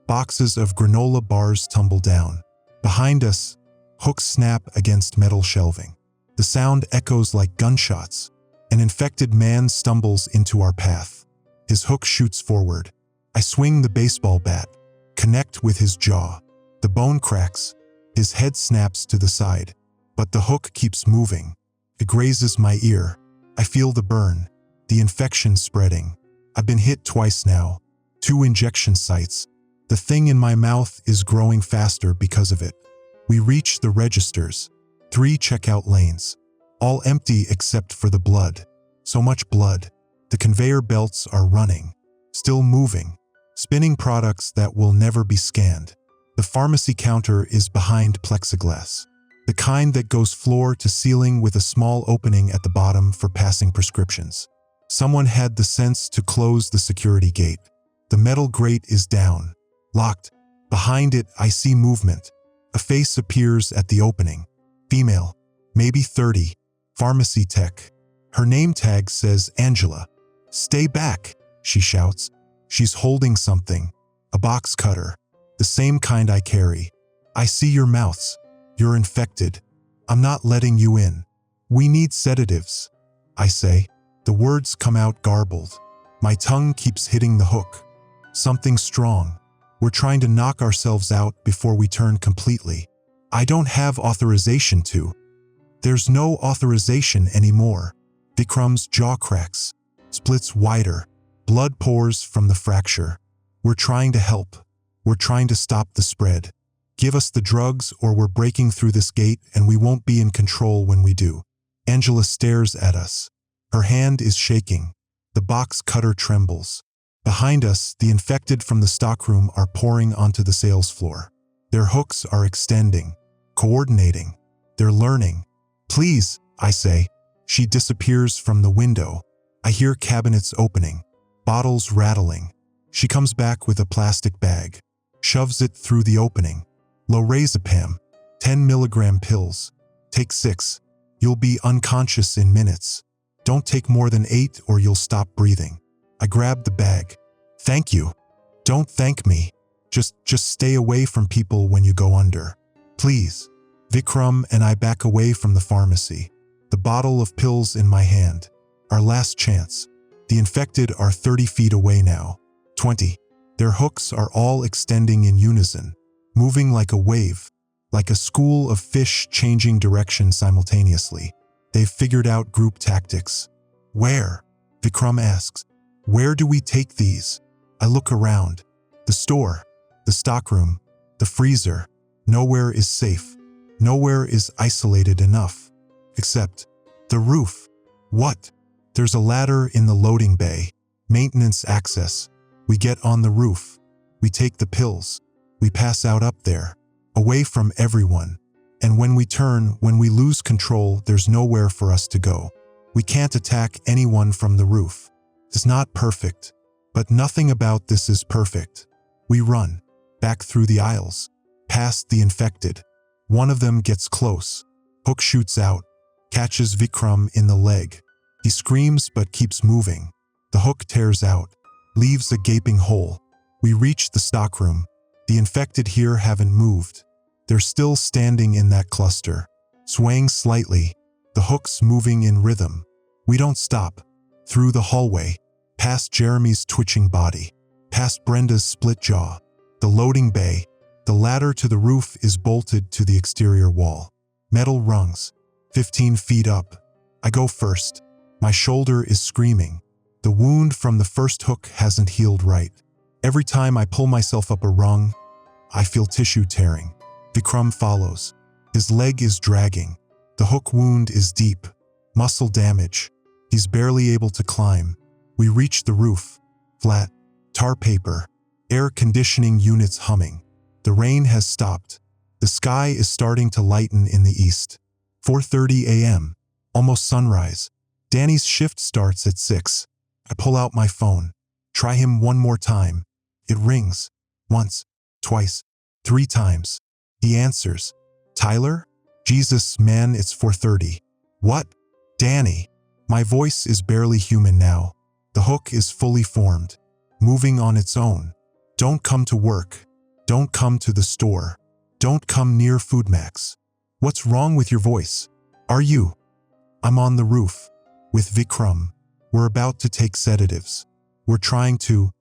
Boxes of granola bars tumble down. Behind us, hooks snap against metal shelving. The sound echoes like gunshots. An infected man stumbles into our path. His hook shoots forward. I swing the baseball bat, connect with his jaw. The bone cracks. His head snaps to the side. But the hook keeps moving. It grazes my ear. I feel the burn, the infection spreading. I've been hit twice now. 2 injection sites. The thing in my mouth is growing faster because of it. We reach the registers. 3 checkout lanes. All empty except for the blood. So much blood. The conveyor belts are running. Still moving. Spinning products that will never be scanned. The pharmacy counter is behind plexiglass. The kind that goes floor to ceiling with a small opening at the bottom for passing prescriptions. Someone had the sense to close the security gate. The metal grate is down. Locked. Behind it, I see movement. A face appears at the opening. Female. Maybe 30. Pharmacy tech. Her name tag says Angela. "Stay back," she shouts. She's holding something. A box cutter. The same kind I carry. "I see your mouths. You're infected. I'm not letting you in. We need sedatives," I say. The words come out garbled. My tongue keeps hitting the hook. Something strong. We're trying to knock ourselves out before we turn completely. I don't have authorization to. There's no authorization anymore. Vikram's jaw cracks, splits wider. Blood pours from the fracture. We're trying to help. We're trying to stop the spread. Give us the drugs or we're breaking through this gate and we won't be in control when we do. Angela stares at us. Her hand is shaking. The box cutter trembles. Behind us, the infected from the stockroom are pouring onto the sales floor. Their hooks are extending, coordinating. They're learning. "Please," I say. She disappears from the window. I hear cabinets opening, bottles rattling. She comes back with a plastic bag, shoves it through the opening. Lorazepam, 10 milligram pills. Take 6. You'll be unconscious in minutes. Don't take more than 8 or you'll stop breathing. I grab the bag. "Thank you." "Don't thank me. Just stay away from people when you go under. Please." Vikram and I back away from the pharmacy. The bottle of pills in my hand. Our last chance. The infected are 30 feet away now. 20. Their hooks are all extending in unison, moving like a wave, like a school of fish changing direction simultaneously. They've figured out group tactics. "Where?" Vikram asks. "Where do we take these?" I look around. The store, the stockroom, the freezer. Nowhere is safe. Nowhere is isolated enough. Except the roof. What? There's a ladder in the loading bay. Maintenance access. We get on the roof. We take the pills. We pass out up there, away from everyone. And when we turn, when we lose control, there's nowhere for us to go. We can't attack anyone from the roof. It's not perfect, but nothing about this is perfect. We run, back through the aisles, past the infected. One of them gets close. Hook shoots out, catches Vikram in the leg. He screams but keeps moving. The hook tears out, leaves a gaping hole. We reach the stockroom. The infected here haven't moved. They're still standing in that cluster, swaying slightly, the hooks moving in rhythm. We don't stop. Through the hallway, past Jeremy's twitching body, past Brenda's split jaw, the loading bay. The ladder to the roof is bolted to the exterior wall. Metal rungs, 15 feet up. I go first. My shoulder is screaming. The wound from the first hook hasn't healed right. Every time I pull myself up a rung, I feel tissue tearing. Vikram follows. His leg is dragging. The hook wound is deep. Muscle damage. He's barely able to climb. We reach the roof. Flat. Tar paper. Air conditioning units humming. The rain has stopped. The sky is starting to lighten in the east. 4:30 a.m. Almost sunrise. Danny's shift starts at 6. I pull out my phone. Try him one more time. It rings. Once. Twice. 3 times. He answers. Tyler? Jesus, man, it's 4:30. What? Danny. My voice is barely human now. The hook is fully formed. Moving on its own. Don't come to work. Don't come to the store. Don't come near FoodMax. What's wrong with your voice? Are you? I'm on the roof. With Vikram. We're about to take sedatives. We're trying to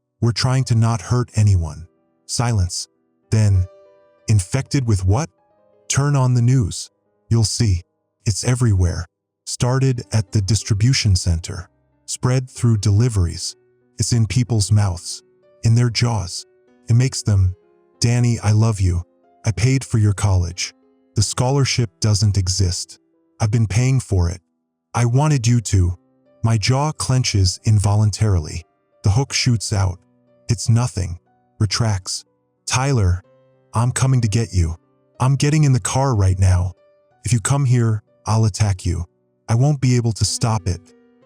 not hurt anyone. Silence. Then, infected with what? Turn on the news. You'll see. It's everywhere. Started at the distribution center. Spread through deliveries. It's in people's mouths. In their jaws. It makes them, Danny, I love you. I paid for your college. The scholarship doesn't exist. I've been paying for it. I wanted you to. My jaw clenches involuntarily. The hook shoots out. It's nothing. Retracts. Tyler, I'm coming to get you. I'm getting in the car right now. If you come here, I'll attack you. I won't be able to stop it.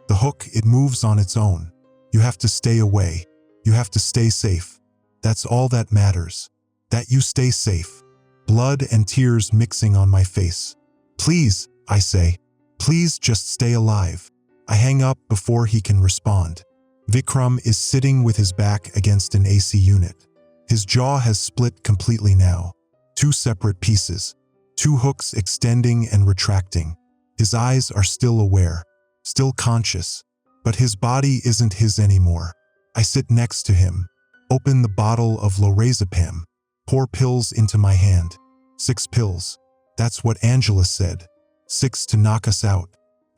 The hook, it moves on its own. You have to stay away. You have to stay safe. That's all that matters. That you stay safe. Blood and tears mixing on my face. Please, I say. Please just stay alive. I hang up before he can respond. Vikram is sitting with his back against an AC unit. His jaw has split completely now. 2 separate pieces. 2 hooks extending and retracting. His eyes are still aware, still conscious, but his body isn't his anymore. I sit next to him, open the bottle of lorazepam, pour pills into my hand. 6 pills. That's what Angela said. 6 to knock us out.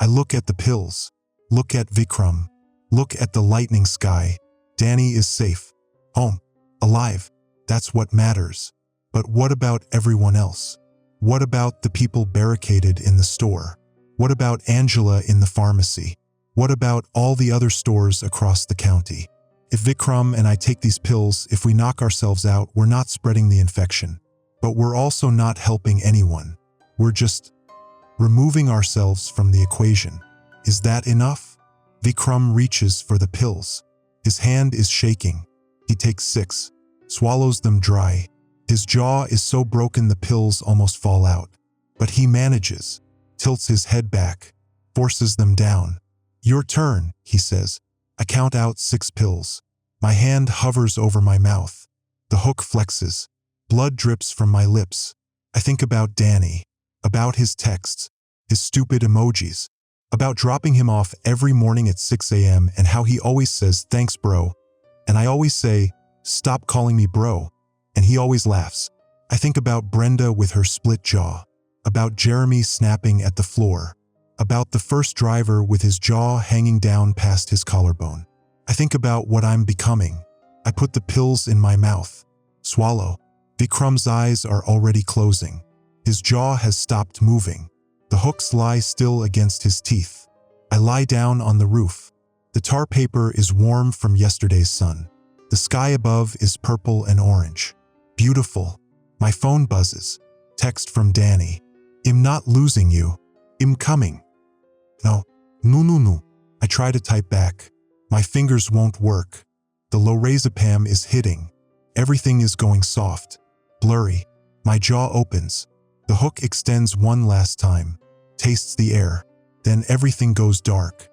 I look at the pills. Look at Vikram. Look at the lightning sky. Danny is safe. Home. Alive. That's what matters. But what about everyone else? What about the people barricaded in the store? What about Angela in the pharmacy? What about all the other stores across the county? If Vikram and I take these pills, if we knock ourselves out, we're not spreading the infection. But we're also not helping anyone. We're just removing ourselves from the equation. Is that enough? Vikram reaches for the pills. His hand is shaking. He takes 6, swallows them dry. His jaw is so broken the pills almost fall out. But he manages, tilts his head back, forces them down. Your turn, he says. I count out 6 pills. My hand hovers over my mouth. The hook flexes. Blood drips from my lips. I think about Danny, about his texts, his stupid emojis, about dropping him off every morning at 6 a.m. and how he always says, thanks, bro. And I always say, stop calling me bro. And he always laughs. I think about Brenda with her split jaw, about Jeremy snapping at the floor, about the first driver with his jaw hanging down past his collarbone. I think about what I'm becoming. I put the pills in my mouth. Swallow. Vikram's eyes are already closing. His jaw has stopped moving. The hooks lie still against his teeth. I lie down on the roof. The tar paper is warm from yesterday's sun. The sky above is purple and orange. Beautiful. My phone buzzes. Text from Danny. I'm not losing you. I'm coming. No. No. I try to type back. My fingers won't work. The lorazepam is hitting. Everything is going soft. Blurry. My jaw opens. The hook extends one last time. Tastes the air. Then everything goes dark.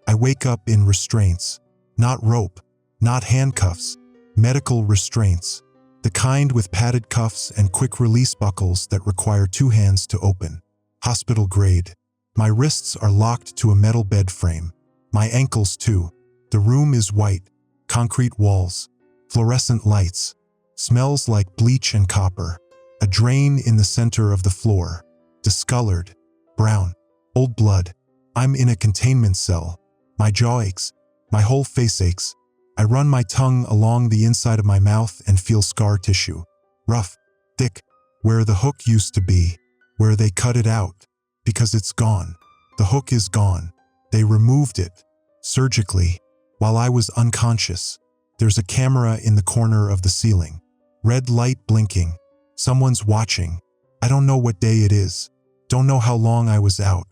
I wake up in restraints. Not rope. Not handcuffs. Medical restraints. The kind with padded cuffs and quick-release buckles that require 2 hands to open. Hospital grade. My wrists are locked to a metal bed frame. My ankles too. The room is white. Concrete walls. Fluorescent lights. Smells like bleach and copper. A drain in the center of the floor. Discolored. Brown. Old blood. I'm in a containment cell. My jaw aches. My whole face aches. I run my tongue along the inside of my mouth and feel scar tissue. Rough. Thick. Where the hook used to be. Where they cut it out. Because it's gone. The hook is gone. They removed it. Surgically. While I was unconscious. There's a camera in the corner of the ceiling. Red light blinking. Someone's watching. I don't know what day it is. Don't know how long I was out.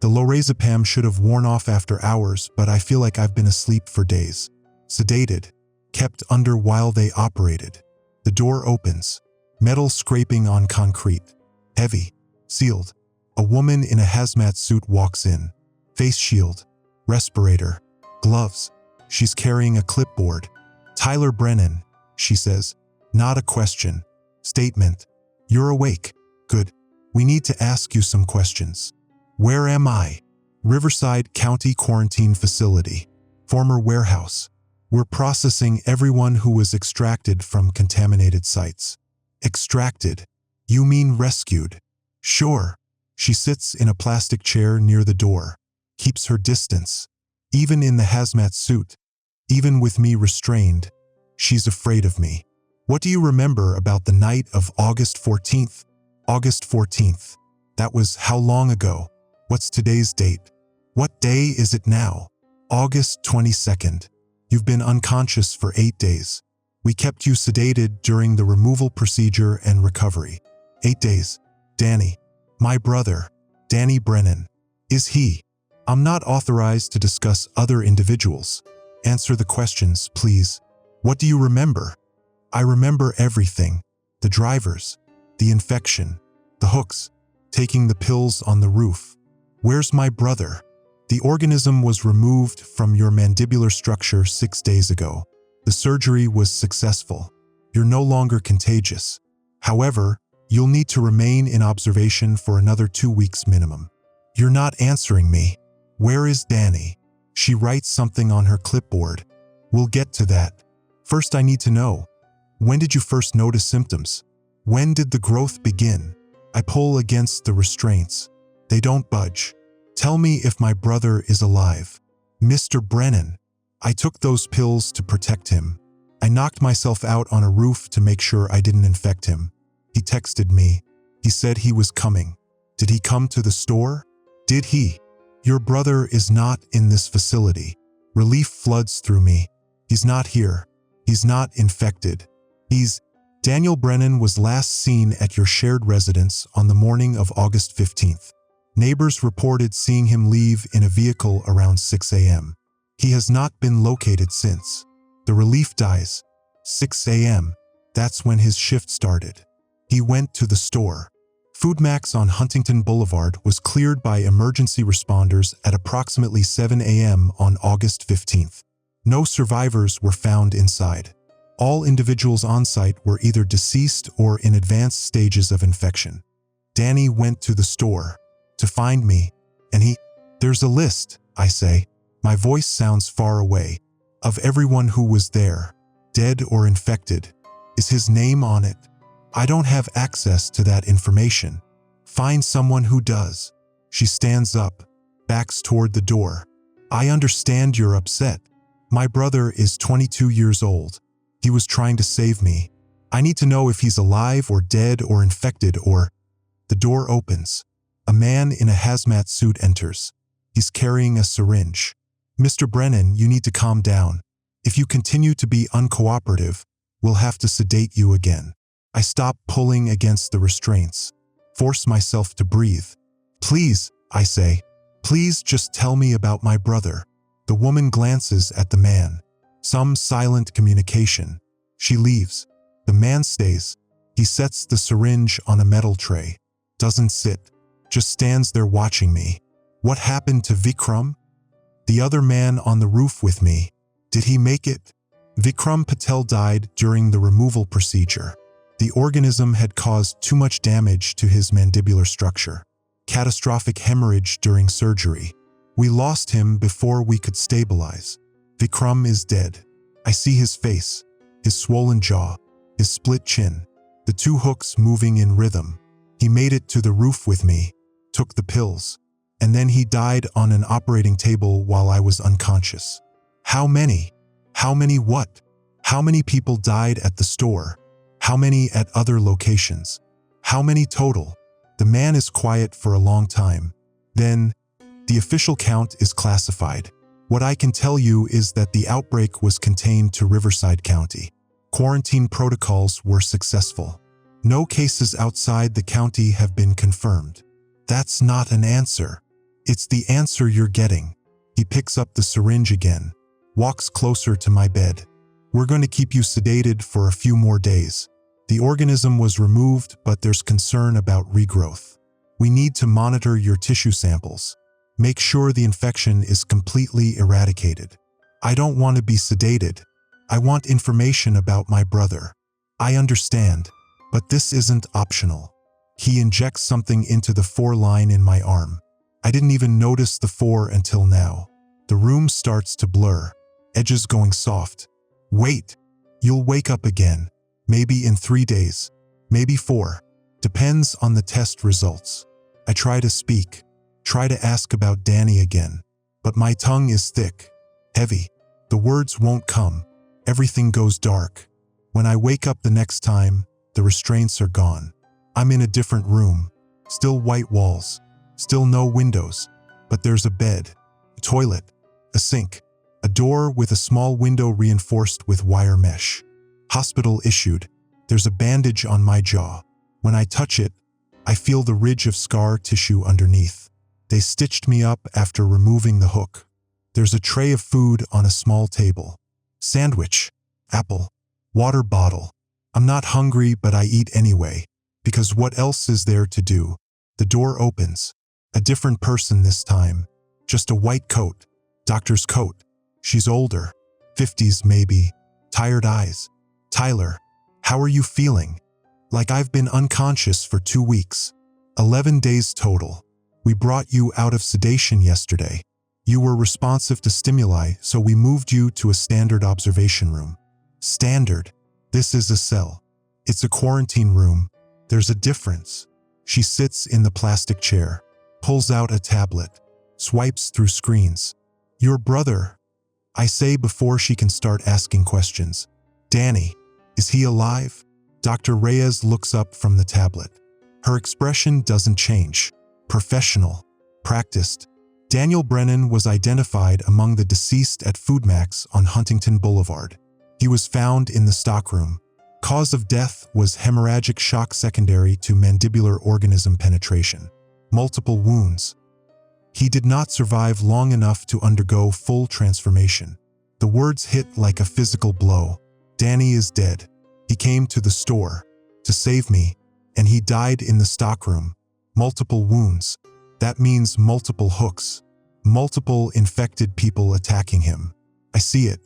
The lorazepam should have worn off after hours, but I feel like I've been asleep for days. Sedated. Kept under while they operated. The door opens. Metal scraping on concrete. Heavy. Sealed. A woman in a hazmat suit walks in. Face shield. Respirator. Gloves. She's carrying a clipboard. Tyler Brennan, she says. Not a question. Statement. You're awake. Good. We need to ask you some questions. Where am I? Riverside County Quarantine Facility. Former warehouse. We're processing everyone who was extracted from contaminated sites. Extracted? You mean rescued? Sure. She sits in a plastic chair near the door. Keeps her distance. Even in the hazmat suit. Even with me restrained. She's afraid of me. What do you remember about the night of August 14th? August 14th. That was how long ago? What's today's date? What day is it now? August 22nd. You've been unconscious for 8 days. We kept you sedated during the removal procedure and recovery. 8 days. Danny. My brother. Danny Brennan. Is he? I'm not authorized to discuss other individuals. Answer the questions, please. What do you remember? I remember everything. The drivers. The infection. The hooks. Taking the pills on the roof. Where's my brother? The organism was removed from your mandibular structure 6 days ago. The surgery was successful. You're no longer contagious. However, you'll need to remain in observation for another 2 weeks minimum. You're not answering me. Where is Danny? She writes something on her clipboard. We'll get to that. First, I need to know. When did you first notice symptoms? When did the growth begin? I pull against the restraints. They don't budge. Tell me if my brother is alive. Mr. Brennan. I took those pills to protect him. I knocked myself out on a roof to make sure I didn't infect him. He texted me. He said he was coming. Did he come to the store? Did he? Your brother is not in this facility. Relief floods through me. He's not here. He's not infected. Daniel Brennan was last seen at your shared residence on the morning of August 15th. Neighbors reported seeing him leave in a vehicle around 6 a.m. He has not been located since. The relief dies. 6 a.m. That's when his shift started. He went to the store. Foodmax on Huntington Boulevard was cleared by emergency responders at approximately 7 a.m. on August 15th. No survivors were found inside. All individuals on site were either deceased or in advanced stages of infection. Danny went to the store to find me, and there's a list, I say. My voice sounds far away. Of everyone who was there, dead or infected. Is his name on it? I don't have access to that information. Find someone who does. She stands up, backs toward the door. I understand you're upset. My brother is 22 years old. He was trying to save me. I need to know if he's alive or dead or infected or... The door opens. A man in a hazmat suit enters. He's carrying a syringe. Mr. Brennan, you need to calm down. If you continue to be uncooperative, we'll have to sedate you again. I stop pulling against the restraints. Force myself to breathe. Please, I say. Please just tell me about my brother. The woman glances at the man. Some silent communication. She leaves. The man stays. He sets the syringe on a metal tray. Doesn't sit. Just stands there watching me. What happened to Vikram? The other man on the roof with me. Did he make it? Vikram Patel died during the removal procedure. The organism had caused too much damage to his mandibular structure. Catastrophic hemorrhage during surgery. We lost him before we could stabilize. Vikram is dead. I see his face, his swollen jaw, his split chin, the two hooks moving in rhythm. He made it to the roof with me, took the pills, and then he died on an operating table while I was unconscious. How many? How many what? How many people died at the store? How many at other locations? How many total? The man is quiet for a long time. Then, the official count is classified. What I can tell you is that the outbreak was contained to Riverside County. Quarantine protocols were successful. No cases outside the county have been confirmed. That's not an answer. It's the answer you're getting. He picks up the syringe again, walks closer to my bed. We're going to keep you sedated for a few more days. The organism was removed, but there's concern about regrowth. We need to monitor your tissue samples. Make sure the infection is completely eradicated. I don't want to be sedated. I want information about my brother. I understand, but this isn't optional. He injects something into the 4 line in my arm. I didn't even notice the 4 until now. The room starts to blur, edges going soft. Wait, you'll wake up again. Maybe in 3 days, maybe 4. Depends on the test results. I try to speak, try to ask about Danny again, but my tongue is thick, heavy. The words won't come. Everything goes dark. When I wake up the next time, the restraints are gone. I'm in a different room, still white walls, still no windows, but there's a bed, a toilet, a sink, a door with a small window reinforced with wire mesh. Hospital issued. There's a bandage on my jaw. When I touch it, I feel the ridge of scar tissue underneath. They stitched me up after removing the hook. There's a tray of food on a small table. Sandwich, apple, water bottle. I'm not hungry, but I eat anyway, because what else is there to do? The door opens. A different person this time. Just a white coat. Doctor's coat. She's older. 50s maybe. Tired eyes. Tyler, how are you feeling? Like I've been unconscious for 2 weeks. 11 days total. We brought you out of sedation yesterday. You were responsive to stimuli, so we moved you to a standard observation room. Standard. This is a cell. It's a quarantine room. There's a difference. She sits in the plastic chair, pulls out a tablet, swipes through screens. Your brother, I say before she can start asking questions. Danny, is he alive? Dr. Reyes looks up from the tablet. Her expression doesn't change. Professional. Practiced. Daniel Brennan was identified among the deceased at Foodmax on Huntington Boulevard. He was found in the stockroom. Cause of death was hemorrhagic shock secondary to mandibular organism penetration. Multiple wounds. He did not survive long enough to undergo full transformation. The words hit like a physical blow. Danny is dead. He came to the store to save me, and he died in the stockroom. Multiple wounds. That means multiple hooks. Multiple infected people attacking him. I see it.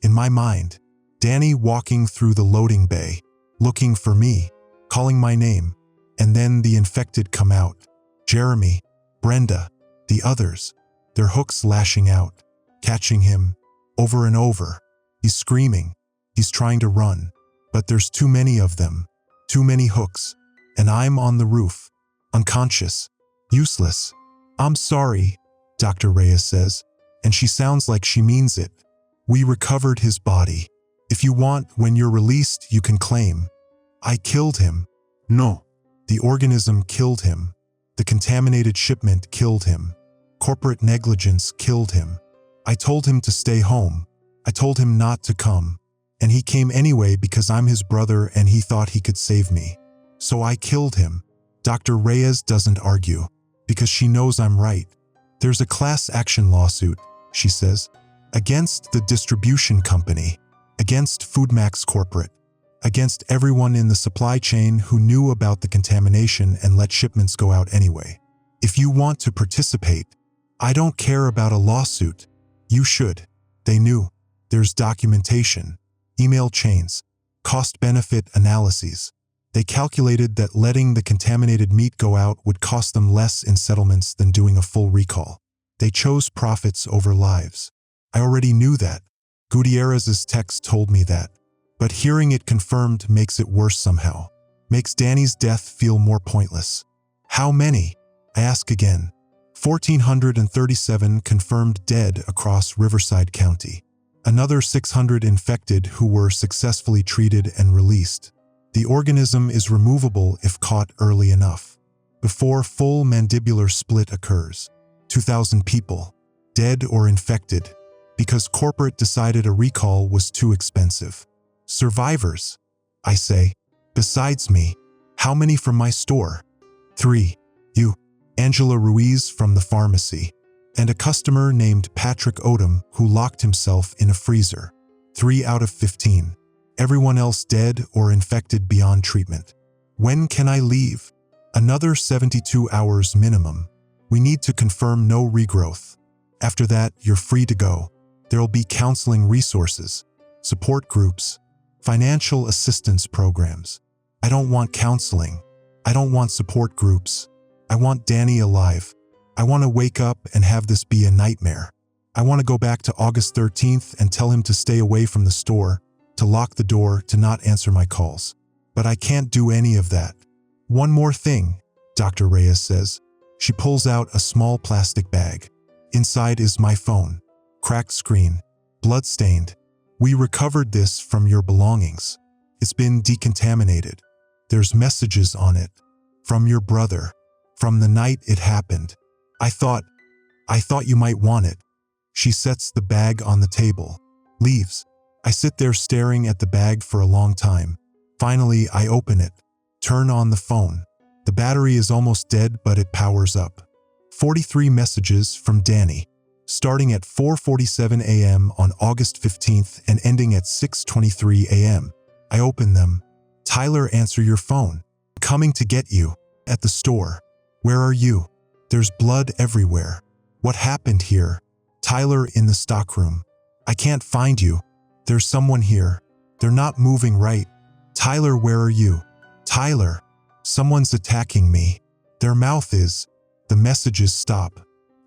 In my mind. Danny walking through the loading bay, looking for me, calling my name, and then the infected come out. Jeremy, Brenda, the others, their hooks lashing out, catching him, over and over. He's screaming. He's trying to run, but there's too many of them, too many hooks, and I'm on the roof, unconscious, useless. I'm sorry, Dr. Reyes says, and she sounds like she means it. We recovered his body. If you want, when you're released, you can claim. I killed him. No. The organism killed him. The contaminated shipment killed him. Corporate negligence killed him. I told him to stay home. I told him not to come. And he came anyway because I'm his brother and he thought he could save me. So I killed him. Dr. Reyes doesn't argue, because she knows I'm right. There's a class action lawsuit, she says, against the distribution company, against Foodmax Corporate, against everyone in the supply chain who knew about the contamination and let shipments go out anyway. If you want to participate, I don't care about a lawsuit. You should. They knew. There's documentation, email chains, cost-benefit analyses. They calculated that letting the contaminated meat go out would cost them less in settlements than doing a full recall. They chose profits over lives. I already knew that. Gutierrez's text told me that. But hearing it confirmed makes it worse somehow. Makes Danny's death feel more pointless. How many? I ask again. 1,437 confirmed dead across Riverside County. Another 600 infected who were successfully treated and released. The organism is removable if caught early enough, before full mandibular split occurs. 2,000 people, dead or infected, because corporate decided a recall was too expensive. Survivors, I say. Besides me, how many from my store? 3. You, Angela Ruiz from the pharmacy, and a customer named Patrick Odom who locked himself in a freezer. 3 out of 15. Everyone else dead or infected beyond treatment. When can I leave? Another 72 hours minimum. We need to confirm no regrowth. After that, you're free to go. There'll be counseling resources, support groups, financial assistance programs. I don't want counseling. I don't want support groups. I want Danny alive. I want to wake up and have this be a nightmare. I want to go back to August 13th and tell him to stay away from the store, to lock the door, to not answer my calls. But I can't do any of that. One more thing, Dr. Reyes says. She pulls out a small plastic bag. Inside is my phone. Cracked screen. Blood-stained. We recovered this from your belongings. It's been decontaminated. There's messages on it. From your brother. From the night it happened. I thought you might want it. She sets the bag on the table. Leaves. I sit there staring at the bag for a long time. Finally, I open it. Turn on the phone. The battery is almost dead, but it powers up. 43 messages from Danny, starting at 4:47 a.m. on August 15th and ending at 6:23 a.m. I open them. Tyler, answer your phone. Coming to get you. At the store. Where are you? There's blood everywhere. What happened here? Tyler, in the stockroom. I can't find you. There's someone here. They're not moving right. Tyler, where are you? Tyler. Someone's attacking me. Their mouth is. The messages stop.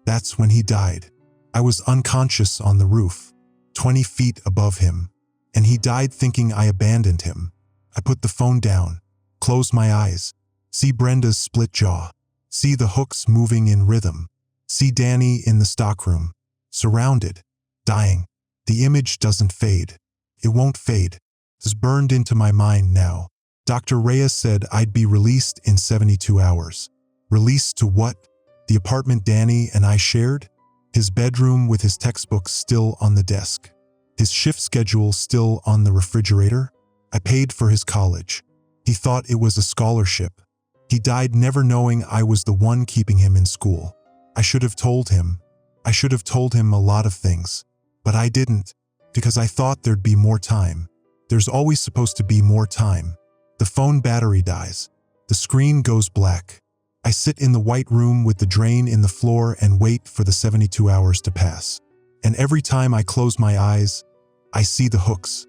That's when he died. I was unconscious on the roof, 20 feet above him, and he died thinking I abandoned him. I put the phone down, close my eyes, see Brenda's split jaw, see the hooks moving in rhythm, see Danny in the stockroom, surrounded, dying. The image doesn't fade. It won't fade. It's burned into my mind now. Dr. Reyes said I'd be released in 72 hours. Released to what? The apartment Danny and I shared? His bedroom with his textbooks still on the desk. His shift schedule still on the refrigerator? I paid for his college. He thought it was a scholarship. He died never knowing I was the one keeping him in school. I should have told him. I should have told him a lot of things. But I didn't, because I thought there'd be more time. There's always supposed to be more time. The phone battery dies. The screen goes black. I sit in the white room with the drain in the floor and wait for the 72 hours to pass. And every time I close my eyes, I see the hooks.